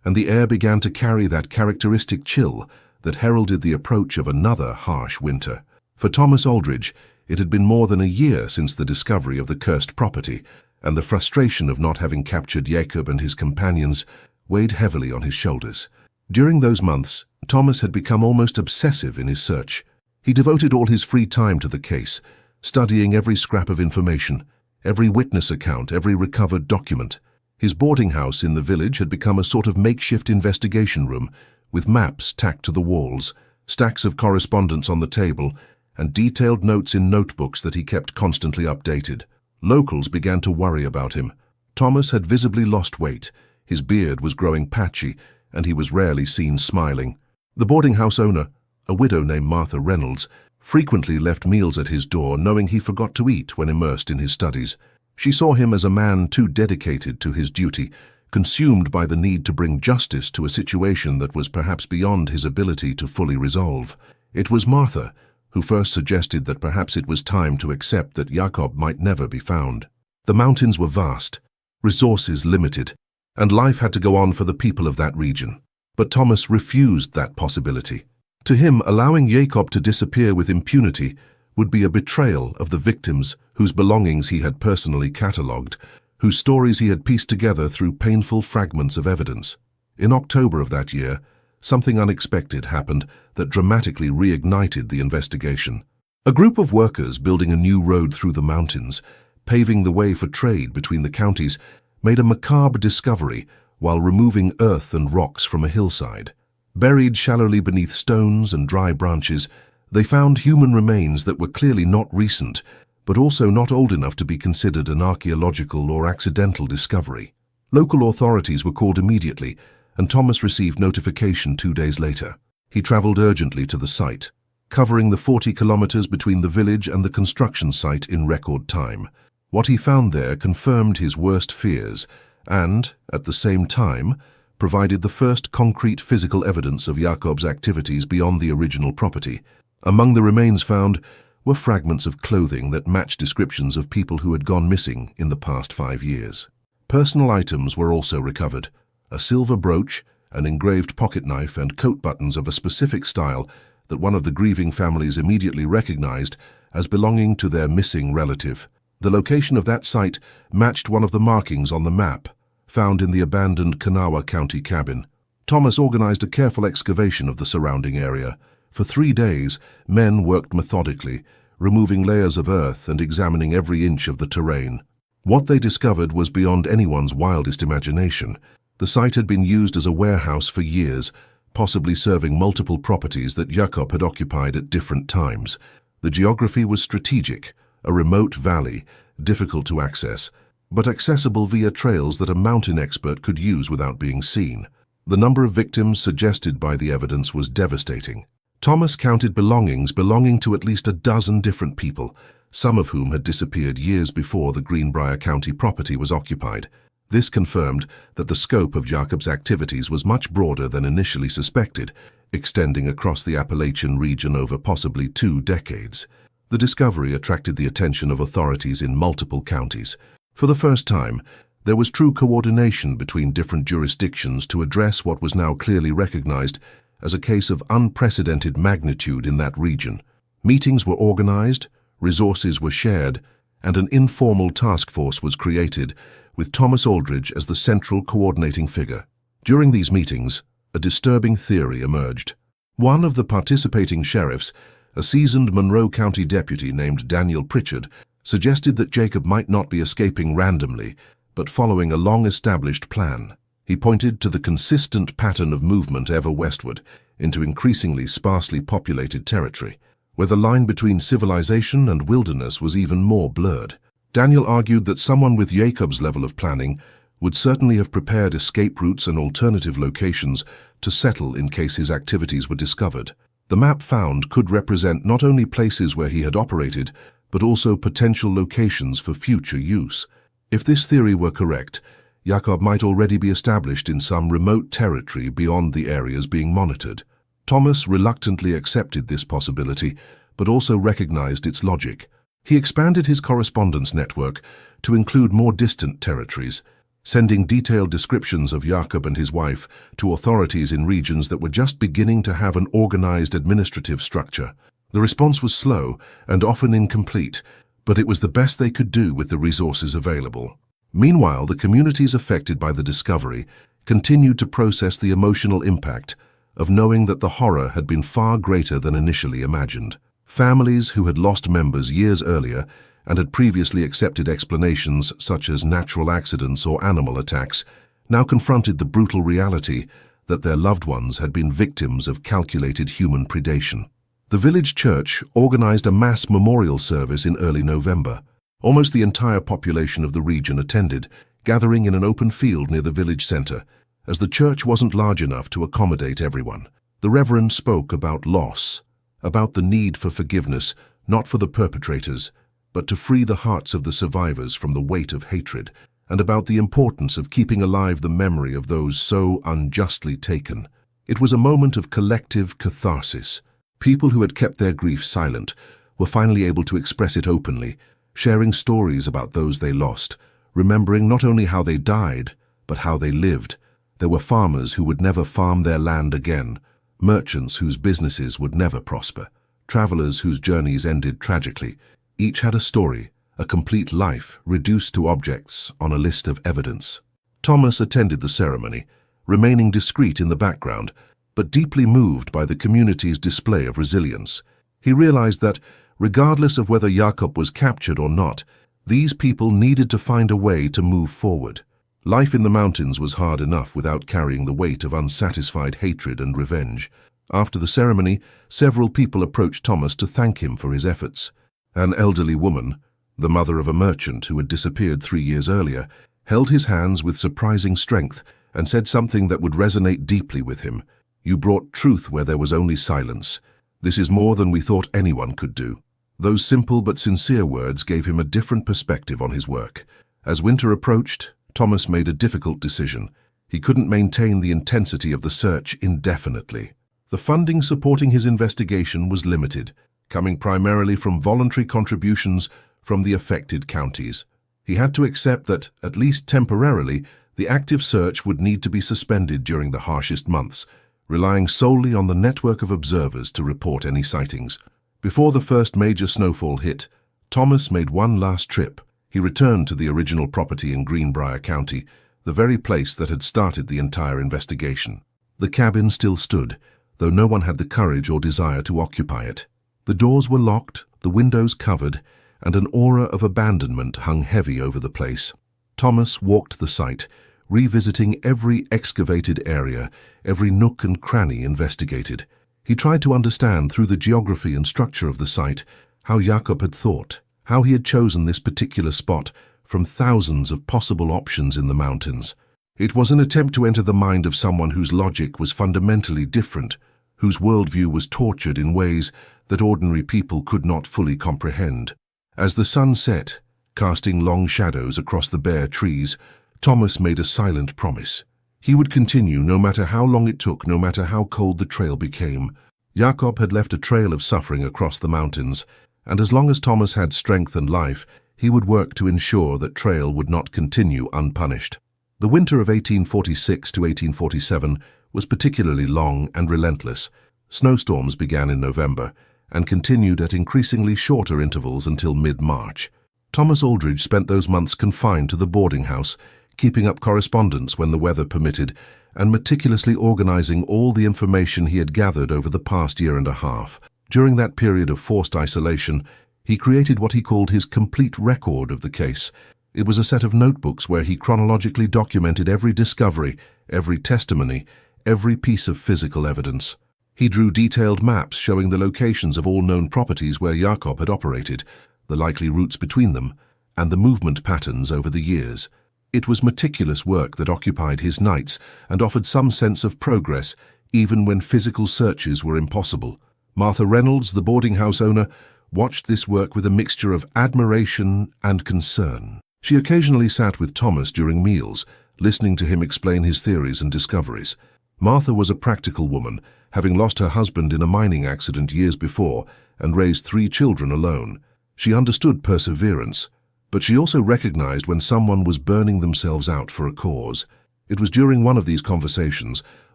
and the air began to carry that characteristic chill that heralded the approach of another harsh winter. For Thomas Aldridge, it had been more than a year since the discovery of the cursed property, and the frustration of not having captured Jacob and his companions weighed heavily on his shoulders. During those months, Thomas had become almost obsessive in his search. He devoted all his free time to the case, studying every scrap of information, every witness account, every recovered document. His boarding house in the village had become a sort of makeshift investigation room, with maps tacked to the walls, stacks of correspondence on the table, and detailed notes in notebooks that he kept constantly updated. Locals began to worry about him. Thomas had visibly lost weight, his beard was growing patchy, and he was rarely seen smiling. The boarding house owner, a widow named Martha Reynolds, frequently left meals at his door knowing he forgot to eat when immersed in his studies. She saw him as a man too dedicated to his duty, consumed by the need to bring justice to a situation that was perhaps beyond his ability to fully resolve. It was Martha who first suggested that perhaps it was time to accept that Jacob might never be found. The mountains were vast, resources limited, and life had to go on for the people of that region. But Thomas refused that possibility. To him, allowing Jacob to disappear with impunity would be a betrayal of the victims whose belongings he had personally catalogued, whose stories he had pieced together through painful fragments of evidence. In October of that year, something unexpected happened that dramatically reignited the investigation. A group of workers building a new road through the mountains, paving the way for trade between the counties, made a macabre discovery while removing earth and rocks from a hillside. Buried shallowly beneath stones and dry branches, they found human remains that were clearly not recent, but also not old enough to be considered an archaeological or accidental discovery. Local authorities were called immediately, and Thomas received notification 2 days later. He traveled urgently to the site, covering the 40 kilometers between the village and the construction site in record time. What he found there confirmed his worst fears and, at the same time, provided the first concrete physical evidence of Jacob's activities beyond the original property. Among the remains found were fragments of clothing that matched descriptions of people who had gone missing in the past 5 years. Personal items were also recovered: a silver brooch, an engraved pocket knife, and coat buttons of a specific style that one of the grieving families immediately recognized as belonging to their missing relative. The location of that site matched one of the markings on the map found in the abandoned Kanawha County cabin. Thomas organized a careful excavation of the surrounding area. For 3 days, men worked methodically, removing layers of earth and examining every inch of the terrain. What they discovered was beyond anyone's wildest imagination. The site had been used as a warehouse for years, possibly serving multiple properties that Jacob had occupied at different times. The geography was strategic, a remote valley, difficult to access, but accessible via trails that a mountain expert could use without being seen. The number of victims suggested by the evidence was devastating. Thomas counted belongings belonging to at least a dozen different people, some of whom had disappeared years before the Greenbrier County property was occupied. This confirmed that the scope of Jacob's activities was much broader than initially suspected, extending across the Appalachian region over possibly 2 decades. The discovery attracted the attention of authorities in multiple counties. For the first time, there was true coordination between different jurisdictions to address what was now clearly recognized as a case of unprecedented magnitude in that region. Meetings were organized, resources were shared, and an informal task force was created, with Thomas Aldridge as the central coordinating figure. During these meetings, a disturbing theory emerged. One of the participating sheriffs, a seasoned Monroe County deputy named Daniel Pritchard, suggested that Jacob might not be escaping randomly, but following a long-established plan. He pointed to the consistent pattern of movement ever westward into increasingly sparsely populated territory, where the line between civilization and wilderness was even more blurred. Daniel argued that someone with Jacob's level of planning would certainly have prepared escape routes and alternative locations to settle in case his activities were discovered. The map found could represent not only places where he had operated, but also potential locations for future use. If this theory were correct, Jacob might already be established in some remote territory beyond the areas being monitored. Thomas reluctantly accepted this possibility, but also recognized its logic. He expanded his correspondence network to include more distant territories, sending detailed descriptions of Jakob and his wife to authorities in regions that were just beginning to have an organized administrative structure. The response was slow and often incomplete, but it was the best they could do with the resources available. Meanwhile, the communities affected by the discovery continued to process the emotional impact of knowing that the horror had been far greater than initially imagined. Families who had lost members years earlier and had previously accepted explanations such as natural accidents or animal attacks now confronted the brutal reality that their loved ones had been victims of calculated human predation. The village church organized a mass memorial service in early November. Almost the entire population of the region attended, gathering in an open field near the village center. As the church wasn't large enough to accommodate everyone, the Reverend spoke about loss, about the need for forgiveness, not for the perpetrators, but to free the hearts of the survivors from the weight of hatred, and about the importance of keeping alive the memory of those so unjustly taken. It was a moment of collective catharsis. People who had kept their grief silent were finally able to express it openly, sharing stories about those they lost, remembering not only how they died, but how they lived. There were farmers who would never farm their land again, merchants whose businesses would never prosper, travelers whose journeys ended tragically. Each had a story, a complete life reduced to objects on a list of evidence. Thomas attended the ceremony, remaining discreet in the background, but deeply moved by the community's display of resilience. He realized that, regardless of whether Jakob was captured or not, these people needed to find a way to move forward. Life in the mountains was hard enough without carrying the weight of unsatisfied hatred and revenge. After the ceremony, several people approached Thomas to thank him for his efforts. An elderly woman, the mother of a merchant who had disappeared 3 years earlier, held his hands with surprising strength and said something that would resonate deeply with him. "You brought truth where there was only silence. This is more than we thought anyone could do." Those simple but sincere words gave him a different perspective on his work. As winter approached, Thomas made a difficult decision. He couldn't maintain the intensity of the search indefinitely. The funding supporting his investigation was limited, coming primarily from voluntary contributions from the affected counties. He had to accept that, at least temporarily, the active search would need to be suspended during the harshest months, relying solely on the network of observers to report any sightings. Before the first major snowfall hit, Thomas made one last trip. He returned to the original property in Greenbrier County, the very place that had started the entire investigation. The cabin still stood, though no one had the courage or desire to occupy it. The doors were locked, the windows covered, and an aura of abandonment hung heavy over the place. Thomas walked the site, revisiting every excavated area, every nook and cranny investigated. He tried to understand through the geography and structure of the site how Jakob had thought, how he had chosen this particular spot from thousands of possible options in the mountains. It was an attempt to enter the mind of someone whose logic was fundamentally different, whose worldview was tortured in ways that ordinary people could not fully comprehend. As the sun set, casting long shadows across the bare trees, Thomas made a silent promise. He would continue no matter how long it took, no matter how cold the trail became. Jakob had left a trail of suffering across the mountains, and as long as Thomas had strength and life, he would work to ensure that trail would not continue unpunished. The winter of 1846 to 1847 was particularly long and relentless. Snowstorms began in November and continued at increasingly shorter intervals until mid-March. Thomas Aldridge spent those months confined to the boarding house, keeping up correspondence when the weather permitted, and meticulously organizing all the information he had gathered over the past year and a half. During that period of forced isolation, he created what he called his complete record of the case. It was a set of notebooks where he chronologically documented every discovery, every testimony, every piece of physical evidence. He drew detailed maps showing the locations of all known properties where Jakob had operated, the likely routes between them, and the movement patterns over the years. It was meticulous work that occupied his nights and offered some sense of progress, even when physical searches were impossible. Martha Reynolds, the boarding house owner, watched this work with a mixture of admiration and concern. She occasionally sat with Thomas during meals, listening to him explain his theories and discoveries. Martha was a practical woman, having lost her husband in a mining accident years before and raised 3 children alone. She understood perseverance, But she also recognized when someone was burning themselves out for a cause. It was during one of these conversations,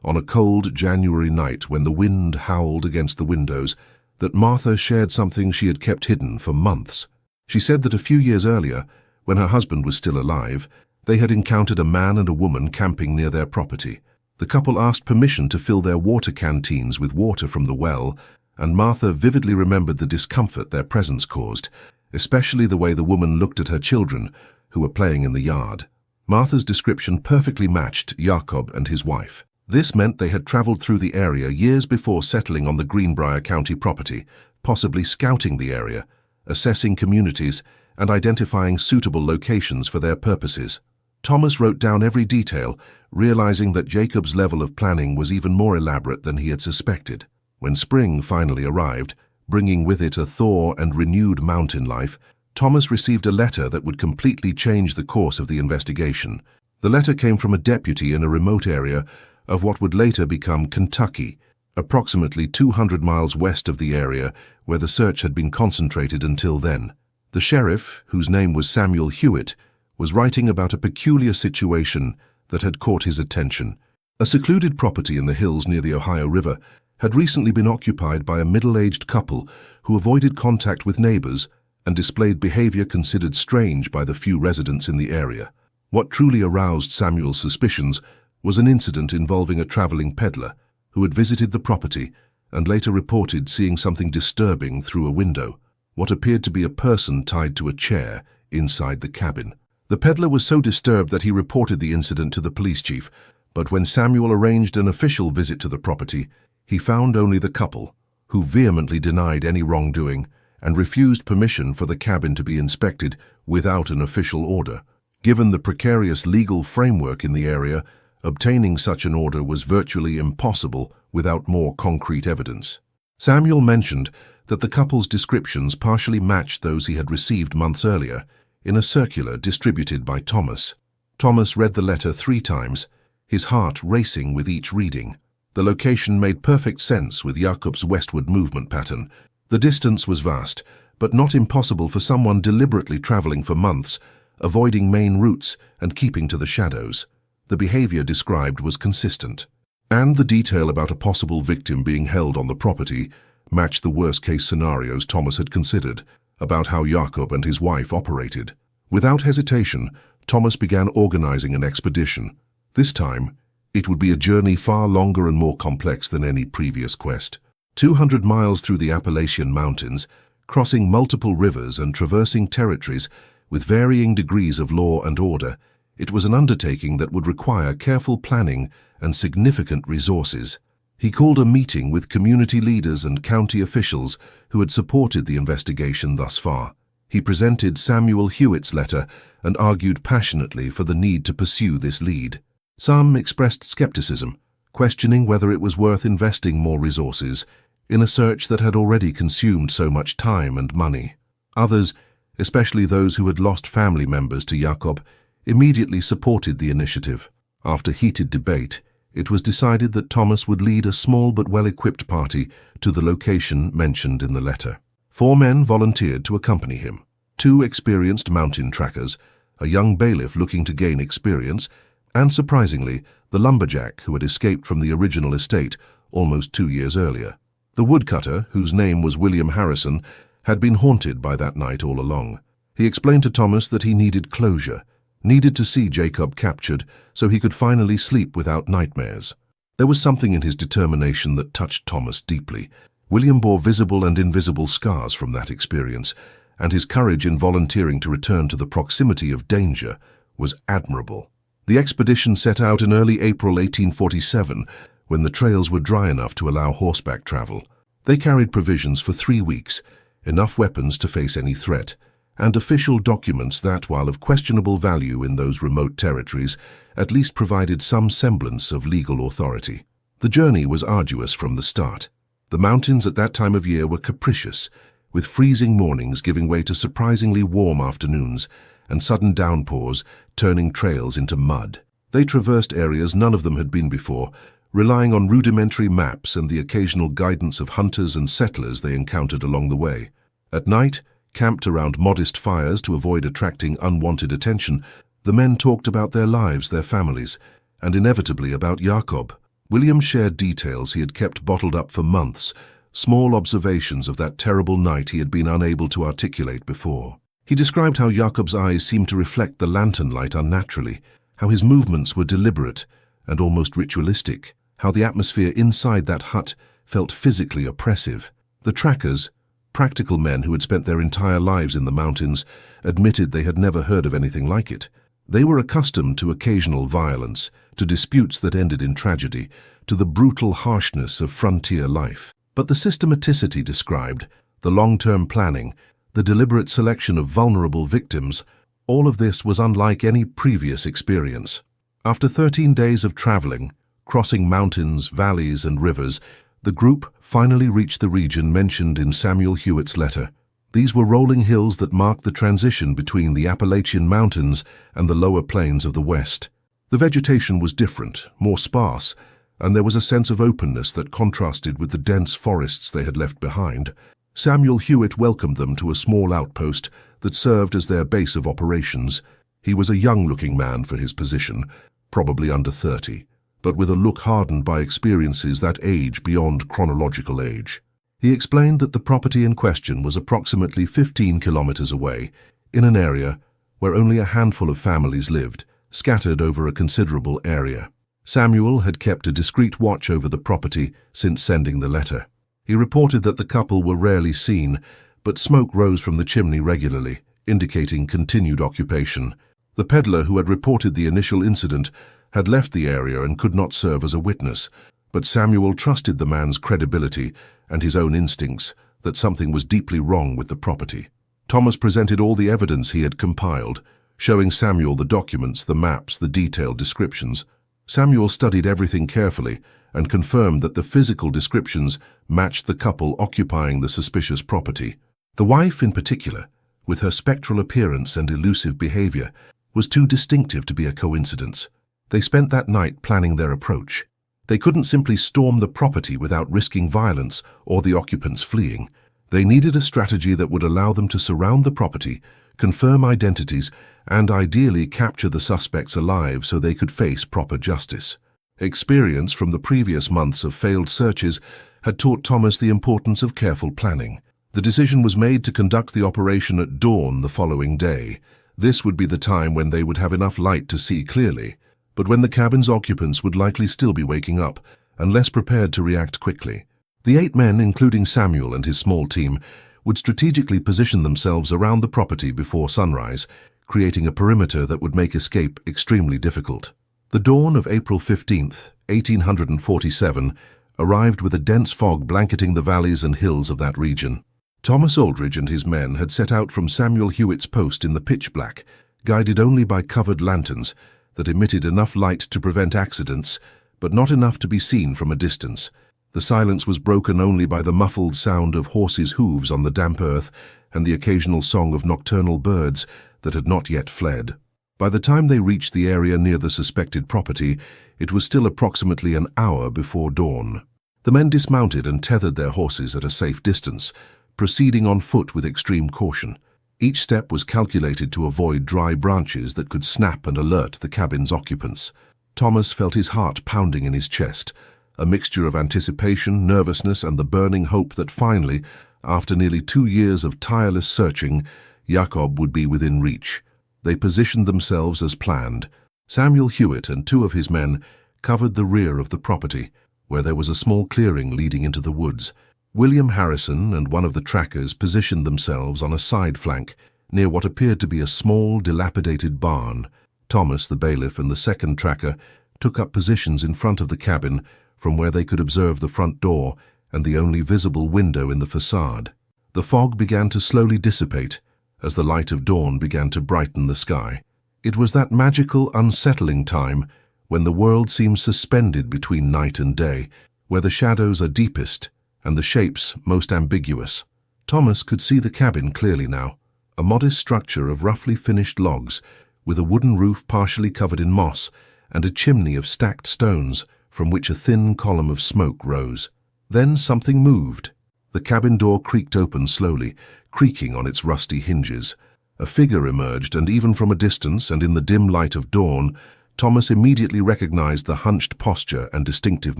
on a cold January night when the wind howled against the windows, that Martha shared something she had kept hidden for months. She said that a few years earlier, when her husband was still alive, they had encountered a man and a woman camping near their property. The couple asked permission to fill their water canteens with water from the well, and Martha vividly remembered the discomfort their presence caused, especially the way the woman looked at her children, who were playing in the yard. Martha's description perfectly matched Jakob and his wife. This meant they had traveled through the area years before settling on the Greenbrier County property, possibly scouting the area, assessing communities, and identifying suitable locations for their purposes. Thomas wrote down every detail, realizing that Jacob's level of planning was even more elaborate than he had suspected. When spring finally arrived, bringing with it a thaw and renewed mountain life, Thomas received a letter that would completely change the course of the investigation. The letter came from a deputy in a remote area of what would later become Kentucky, approximately 200 miles west of the area where the search had been concentrated until then. The sheriff, whose name was Samuel Hewitt, was writing about a peculiar situation that had caught his attention. A secluded property in the hills near the Ohio River had recently been occupied by a middle-aged couple who avoided contact with neighbors and displayed behavior considered strange by the few residents in the area. What truly aroused Samuel's suspicions was an incident involving a traveling peddler who had visited the property and later reported seeing something disturbing through a window, what appeared to be a person tied to a chair inside the cabin. The peddler was so disturbed that he reported the incident to the police chief, but when Samuel arranged an official visit to the property, he found only the couple, who vehemently denied any wrongdoing and refused permission for the cabin to be inspected without an official order. Given the precarious legal framework in the area, obtaining such an order was virtually impossible without more concrete evidence. Samuel mentioned that the couple's descriptions partially matched those he had received months earlier in a circular distributed by Thomas. Thomas read the letter 3 times, his heart racing with each reading. The location made perfect sense with Jakob's westward movement pattern. The distance was vast, but not impossible for someone deliberately traveling for months, avoiding main routes and keeping to the shadows. The behavior described was consistent, and the detail about a possible victim being held on the property matched the worst-case scenarios Thomas had considered about how Jakob and his wife operated. Without hesitation, Thomas began organizing an expedition. This time, it would be a journey far longer and more complex than any previous quest. 200 miles through the Appalachian Mountains, crossing multiple rivers and traversing territories with varying degrees of law and order, it was an undertaking that would require careful planning and significant resources. He called a meeting with community leaders and county officials who had supported the investigation thus far. He presented Samuel Hewitt's letter and argued passionately for the need to pursue this lead. Some expressed skepticism, questioning whether it was worth investing more resources in a search that had already consumed so much time and money. Others, especially those who had lost family members to Jakob, immediately supported the initiative. After heated debate, it was decided that Thomas would lead a small but well-equipped party to the location mentioned in the letter. 4 men volunteered to accompany him. 2 experienced mountain trackers, a young bailiff looking to gain experience, and surprisingly, the lumberjack who had escaped from the original estate almost 2 years earlier. The woodcutter, whose name was William Harrison, had been haunted by that night all along. He explained to Thomas that he needed closure, needed to see Jacob captured so he could finally sleep without nightmares. There was something in his determination that touched Thomas deeply. William bore visible and invisible scars from that experience, and his courage in volunteering to return to the proximity of danger was admirable. The expedition set out in early April 1847, when the trails were dry enough to allow horseback travel. They carried provisions for 3 weeks, enough weapons to face any threat, and official documents that, while of questionable value in those remote territories, at least provided some semblance of legal authority. The journey was arduous from the start. The mountains at that time of year were capricious, with freezing mornings giving way to surprisingly warm afternoons and sudden downpours turning trails into mud. They traversed areas none of them had been before, relying on rudimentary maps and the occasional guidance of hunters and settlers they encountered along the way. At night, Camped around modest fires to avoid attracting unwanted attention, the men talked about their lives, their families, and inevitably about Jakob. William shared details he had kept bottled up for months, small observations of that terrible night he had been unable to articulate before. He described how Jakob's eyes seemed to reflect the lantern light unnaturally, how his movements were deliberate and almost ritualistic, how the atmosphere inside that hut felt physically oppressive. The trackers, practical men who had spent their entire lives in the mountains, admitted they had never heard of anything like it. They were accustomed to occasional violence, to disputes that ended in tragedy, to the brutal harshness of frontier life. But the systematicity described, the long-term planning, the deliberate selection of vulnerable victims, all of this was unlike any previous experience. After 13 days of traveling, crossing mountains, valleys, and rivers, the group finally reached the region mentioned in Samuel Hewitt's letter. These were rolling hills that marked the transition between the Appalachian Mountains and the lower plains of the West. The vegetation was different, more sparse, and there was a sense of openness that contrasted with the dense forests they had left behind. Samuel Hewitt welcomed them to a small outpost that served as their base of operations. He was a young-looking man for his position, probably under 30, but with a look hardened by experiences that age beyond chronological age. He explained that the property in question was approximately 15 kilometers away, in an area where only a handful of families lived, scattered over a considerable area. Samuel had kept a discreet watch over the property since sending the letter. He reported that the couple were rarely seen, but smoke rose from the chimney regularly, indicating continued occupation. The peddler who had reported the initial incident had left the area and could not serve as a witness, but Samuel trusted the man's credibility and his own instincts that something was deeply wrong with the property. Thomas presented all the evidence he had compiled, showing Samuel the documents, the maps, the detailed descriptions. Samuel studied everything carefully and confirmed that the physical descriptions matched the couple occupying the suspicious property. The wife, in particular, with her spectral appearance and elusive behavior, was too distinctive to be a coincidence. They spent that night planning their approach. They couldn't simply storm the property without risking violence or the occupants fleeing. They needed a strategy that would allow them to surround the property, confirm identities, and ideally capture the suspects alive so they could face proper justice. Experience from the previous months of failed searches had taught Thomas the importance of careful planning. The decision was made to conduct the operation at dawn the following day. This would be the time when they would have enough light to see clearly, but when the cabin's occupants would likely still be waking up and less prepared to react quickly. The 8 men, including Samuel and his small team, would strategically position themselves around the property before sunrise, creating a perimeter that would make escape extremely difficult. The dawn of April 15th, 1847, arrived with a dense fog blanketing the valleys and hills of that region. Thomas Aldridge and his men had set out from Samuel Hewitt's post in the pitch black, guided only by covered lanterns that emitted enough light to prevent accidents, but not enough to be seen from a distance. The silence was broken only by the muffled sound of horses' hooves on the damp earth and the occasional song of nocturnal birds that had not yet fled. By the time they reached the area near the suspected property, it was still approximately an hour before dawn. The men dismounted and tethered their horses at a safe distance, proceeding on foot with extreme caution. Each step was calculated to avoid dry branches that could snap and alert the cabin's occupants. Thomas felt his heart pounding in his chest, a mixture of anticipation, nervousness, and the burning hope that finally, after nearly 2 years of tireless searching, Jakob would be within reach. They positioned themselves as planned. Samuel Hewitt and 2 of his men covered the rear of the property, where there was a small clearing leading into the woods. William Harrison and one of the trackers positioned themselves on a side flank near what appeared to be a small, dilapidated barn. Thomas, the bailiff, and the second tracker took up positions in front of the cabin from where they could observe the front door and the only visible window in the facade. The fog began to slowly dissipate as the light of dawn began to brighten the sky. It was that magical, unsettling time when the world seems suspended between night and day, where the shadows are deepest and the shapes most ambiguous. Thomas could see the cabin clearly now, a modest structure of roughly finished logs, with a wooden roof partially covered in moss and a chimney of stacked stones from which a thin column of smoke rose. Then something moved. The cabin door creaked open slowly, creaking on its rusty hinges. A figure emerged, and even from a distance and in the dim light of dawn, Thomas immediately recognized the hunched posture and distinctive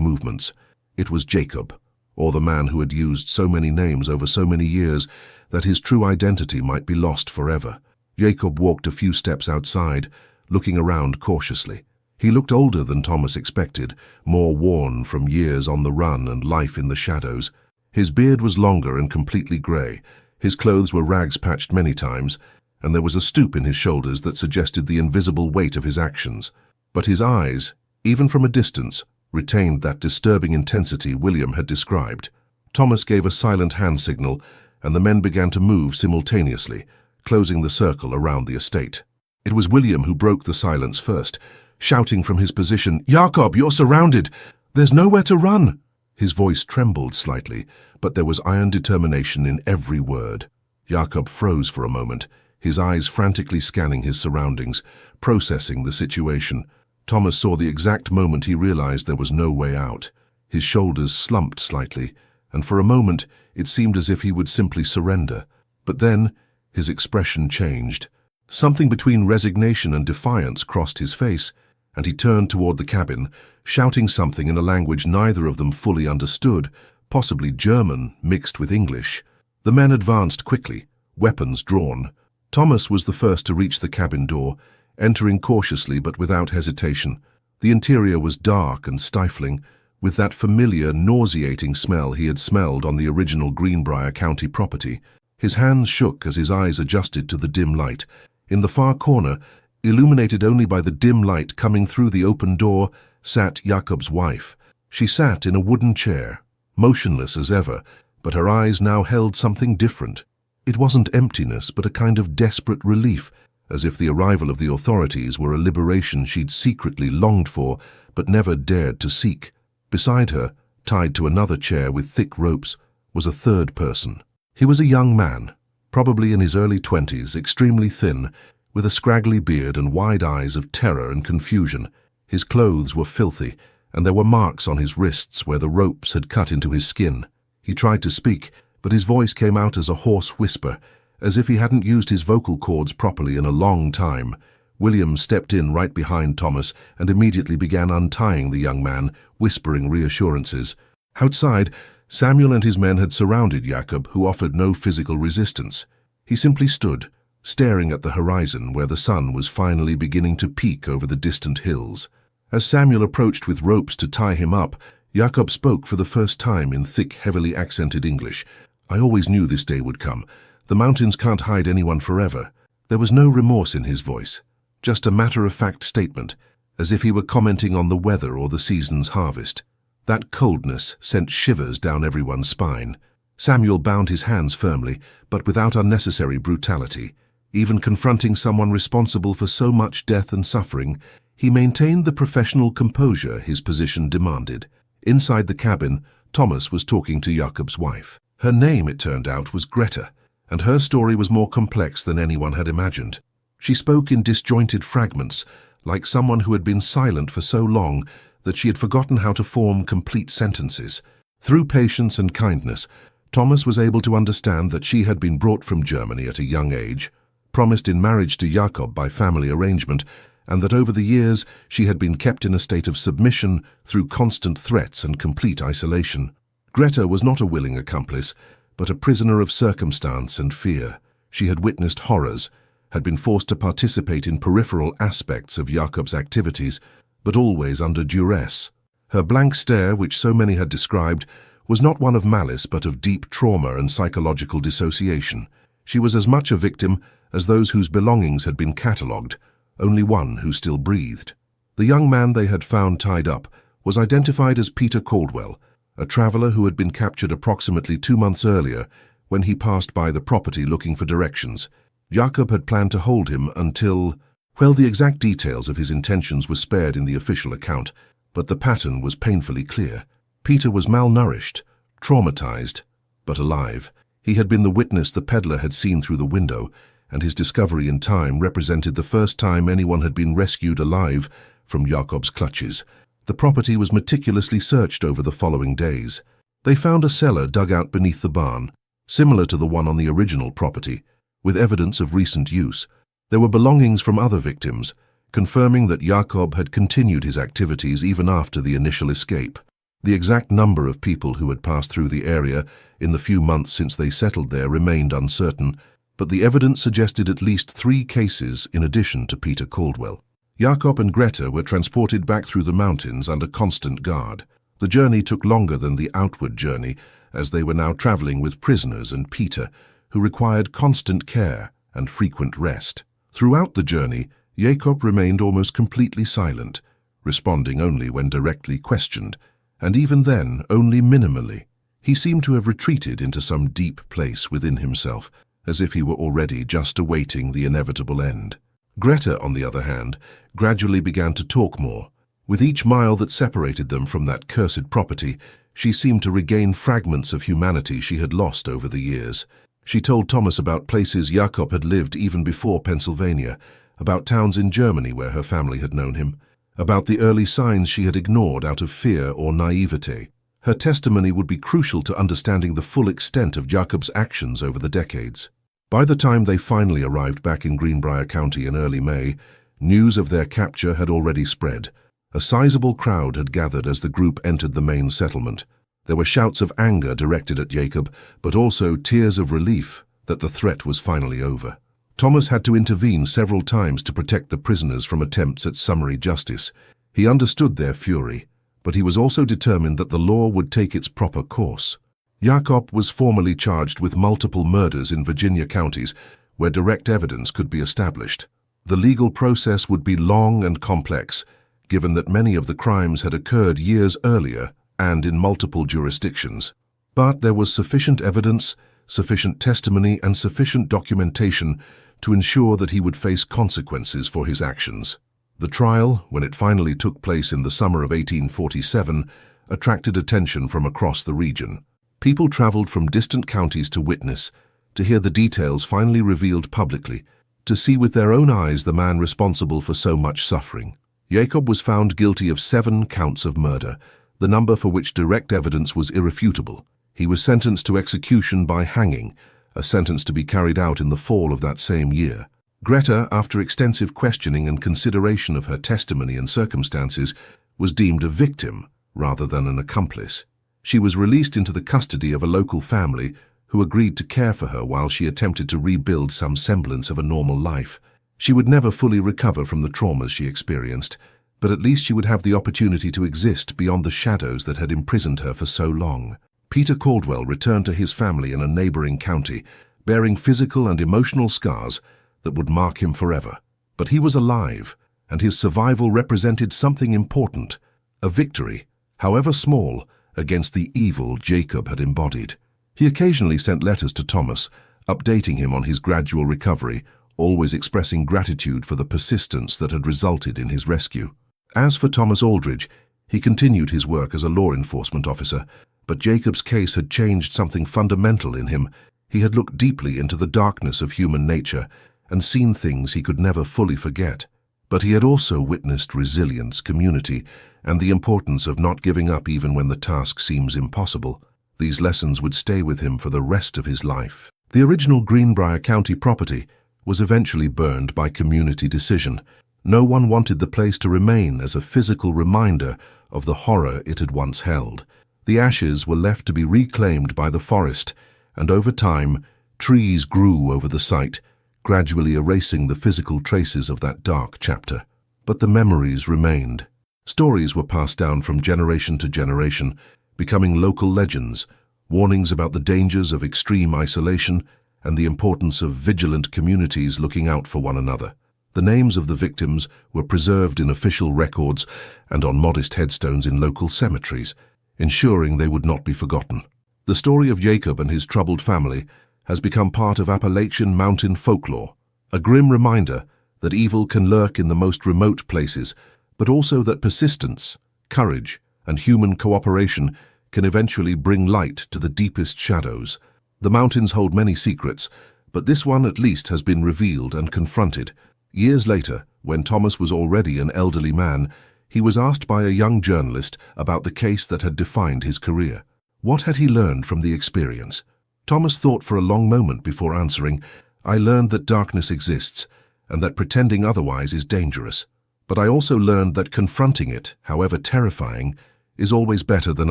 movements. It was Jacob, or the man who had used so many names over so many years that his true identity might be lost forever. Jacob walked a few steps outside, looking around cautiously. He looked older than Thomas expected, more worn from years on the run and life in the shadows. His beard was longer and completely grey. His clothes were rags patched many times, and there was a stoop in his shoulders that suggested the invisible weight of his actions. But his eyes, even from a distance, retained that disturbing intensity William had described. Thomas gave a silent hand signal, and the men began to move simultaneously, closing the circle around the estate. It was William who broke the silence first, shouting from his position, "Jacob, you're surrounded! There's nowhere to run!" His voice trembled slightly, but there was iron determination in every word. Jacob froze for a moment, his eyes frantically scanning his surroundings, processing the situation. Thomas saw the exact moment he realized there was no way out. His shoulders slumped slightly, and for a moment it seemed as if he would simply surrender. But then his expression changed. Something between resignation and defiance crossed his face, and he turned toward the cabin, shouting something in a language neither of them fully understood, possibly German mixed with English. The men advanced quickly, weapons drawn. Thomas was the first to reach the cabin door, entering cautiously but without hesitation. The interior was dark and stifling, with that familiar, nauseating smell he had smelled on the original Greenbrier County property. His hands shook as his eyes adjusted to the dim light. In the far corner, illuminated only by the dim light coming through the open door, sat Jacob's wife. She sat in a wooden chair, motionless as ever, but her eyes now held something different. It wasn't emptiness, but a kind of desperate relief, as if the arrival of the authorities were a liberation she'd secretly longed for, but never dared to seek. Beside her, tied to another chair with thick ropes, was a third person. He was a young man, probably in his early 20s, extremely thin, with a scraggly beard and wide eyes of terror and confusion. His clothes were filthy, and there were marks on his wrists where the ropes had cut into his skin. He tried to speak, but his voice came out as a hoarse whisper, as if he hadn't used his vocal cords properly in a long time. William stepped in right behind Thomas and immediately began untying the young man, whispering reassurances. Outside, Samuel and his men had surrounded Jacob, who offered no physical resistance. He simply stood, staring at the horizon where the sun was finally beginning to peak over the distant hills. As Samuel approached with ropes to tie him up, Jacob spoke for the first time in thick, heavily accented English. "I always knew this day would come. The mountains can't hide anyone forever." There was no remorse in his voice, just a matter-of-fact statement, as if he were commenting on the weather or the season's harvest. That coldness sent shivers down everyone's spine. Samuel bound his hands firmly, but without unnecessary brutality. Even confronting someone responsible for so much death and suffering, he maintained the professional composure his position demanded. Inside the cabin, Thomas was talking to Jacob's wife. Her name, it turned out, was Greta, and her story was more complex than anyone had imagined. She spoke in disjointed fragments, like someone who had been silent for so long that she had forgotten how to form complete sentences. Through patience and kindness, Thomas was able to understand that she had been brought from Germany at a young age, promised in marriage to Jacob by family arrangement, and that over the years she had been kept in a state of submission through constant threats and complete isolation. Greta was not a willing accomplice, but a prisoner of circumstance and fear. She had witnessed horrors, had been forced to participate in peripheral aspects of Jacob's activities, but always under duress. Her blank stare, which so many had described, was not one of malice but of deep trauma and psychological dissociation. She was as much a victim as those whose belongings had been catalogued, only one who still breathed. The young man they had found tied up was identified as Peter Caldwell, a traveler who had been captured approximately 2 months earlier when he passed by the property looking for directions. Jacob had planned to hold him until... Well, the exact details of his intentions were spared in the official account, but the pattern was painfully clear. Peter was malnourished, traumatized, but alive. He had been the witness the peddler had seen through the window, and his discovery in time represented the first time anyone had been rescued alive from Jacob's clutches. The property was meticulously searched over the following days. They found a cellar dug out beneath the barn, similar to the one on the original property, with evidence of recent use. There were belongings from other victims, confirming that Jakob had continued his activities even after the initial escape. The exact number of people who had passed through the area in the few months since they settled there remained uncertain, but the evidence suggested at least 3 cases in addition to Peter Caldwell. Jakob and Greta were transported back through the mountains under constant guard. The journey took longer than the outward journey, as they were now traveling with prisoners and Peter, who required constant care and frequent rest. Throughout the journey, Jakob remained almost completely silent, responding only when directly questioned, and even then only minimally. He seemed to have retreated into some deep place within himself, as if he were already just awaiting the inevitable end. Greta, on the other hand, gradually began to talk more. With each mile that separated them from that cursed property, she seemed to regain fragments of humanity she had lost over the years. She told Thomas about places Jakob had lived even before Pennsylvania, about towns in Germany where her family had known him, about the early signs she had ignored out of fear or naivete. Her testimony would be crucial to understanding the full extent of Jakob's actions over the decades. By the time they finally arrived back in Greenbrier County in early May, news of their capture had already spread. A sizable crowd had gathered as the group entered the main settlement. There were shouts of anger directed at Jakob, but also tears of relief that the threat was finally over. Thomas had to intervene several times to protect the prisoners from attempts at summary justice. He understood their fury, but he was also determined that the law would take its proper course. Jakob was formally charged with multiple murders in Virginia counties where direct evidence could be established. The legal process would be long and complex, given that many of the crimes had occurred years earlier and in multiple jurisdictions. But there was sufficient evidence, sufficient testimony, and sufficient documentation to ensure that he would face consequences for his actions. The trial, when it finally took place in the summer of 1847, attracted attention from across the region. People traveled from distant counties to witness, to hear the details finally revealed publicly, to see with their own eyes the man responsible for so much suffering. Jakob was found guilty of 7 counts of murder, the number for which direct evidence was irrefutable. He was sentenced to execution by hanging, a sentence to be carried out in the fall of that same year. Greta, after extensive questioning and consideration of her testimony and circumstances, was deemed a victim rather than an accomplice. She was released into the custody of a local family who agreed to care for her while she attempted to rebuild some semblance of a normal life. She would never fully recover from the traumas she experienced, but at least she would have the opportunity to exist beyond the shadows that had imprisoned her for so long. Peter Caldwell returned to his family in a neighboring county, bearing physical and emotional scars that would mark him forever. But he was alive, and his survival represented something important, a victory, however small, against the evil Jakob had embodied. He occasionally sent letters to Thomas, updating him on his gradual recovery, always expressing gratitude for the persistence that had resulted in his rescue. As for Thomas Aldridge, he continued his work as a law enforcement officer, but Jakob's case had changed something fundamental in him. He had looked deeply into the darkness of human nature and seen things he could never fully forget. But he had also witnessed resilience, community, and the importance of not giving up even when the task seems impossible. These lessons would stay with him for the rest of his life. The original Greenbrier County property was eventually burned by community decision. No one wanted the place to remain as a physical reminder of the horror it had once held. The ashes were left to be reclaimed by the forest, and over time, trees grew over the site, gradually erasing the physical traces of that dark chapter. But the memories remained. Stories were passed down from generation to generation, becoming local legends, warnings about the dangers of extreme isolation and the importance of vigilant communities looking out for one another. The names of the victims were preserved in official records and on modest headstones in local cemeteries, ensuring they would not be forgotten. The story of Jakob and his troubled family has become part of Appalachian mountain folklore, a grim reminder that evil can lurk in the most remote places, but also that persistence, courage, and human cooperation can eventually bring light to the deepest shadows. The mountains hold many secrets, but this one at least has been revealed and confronted. Years later, when Thomas was already an elderly man, he was asked by a young journalist about the case that had defined his career. What had he learned from the experience? Thomas thought for a long moment before answering, "I learned that darkness exists, and that pretending otherwise is dangerous. But I also learned that confronting it, however terrifying, is always better than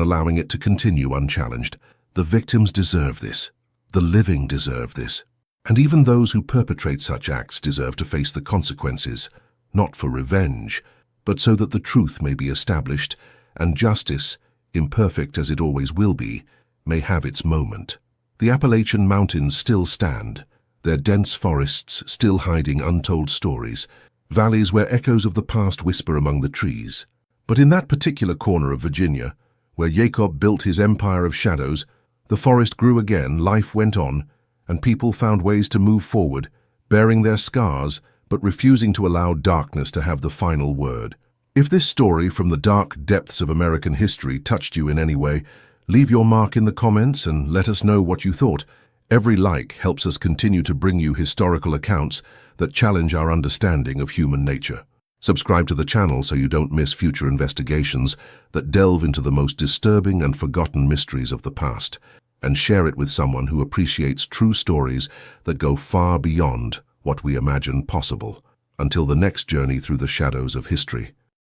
allowing it to continue unchallenged. The victims deserve this. The living deserve this. And even those who perpetrate such acts deserve to face the consequences, not for revenge, but so that the truth may be established, and justice, imperfect as it always will be, may have its moment." The Appalachian Mountains still stand, their dense forests still hiding untold stories, valleys where echoes of the past whisper among the trees. But in that particular corner of Virginia, where Jacob built his empire of shadows, the forest grew again, life went on, and people found ways to move forward, bearing their scars, but refusing to allow darkness to have the final word. If this story from the dark depths of American history touched you in any way, leave your mark in the comments and let us know what you thought. Every like helps us continue to bring you historical accounts that challenge our understanding of human nature. Subscribe to the channel so you don't miss future investigations that delve into the most disturbing and forgotten mysteries of the past, and share it with someone who appreciates true stories that go far beyond what we imagine possible. Until the next journey through the shadows of history.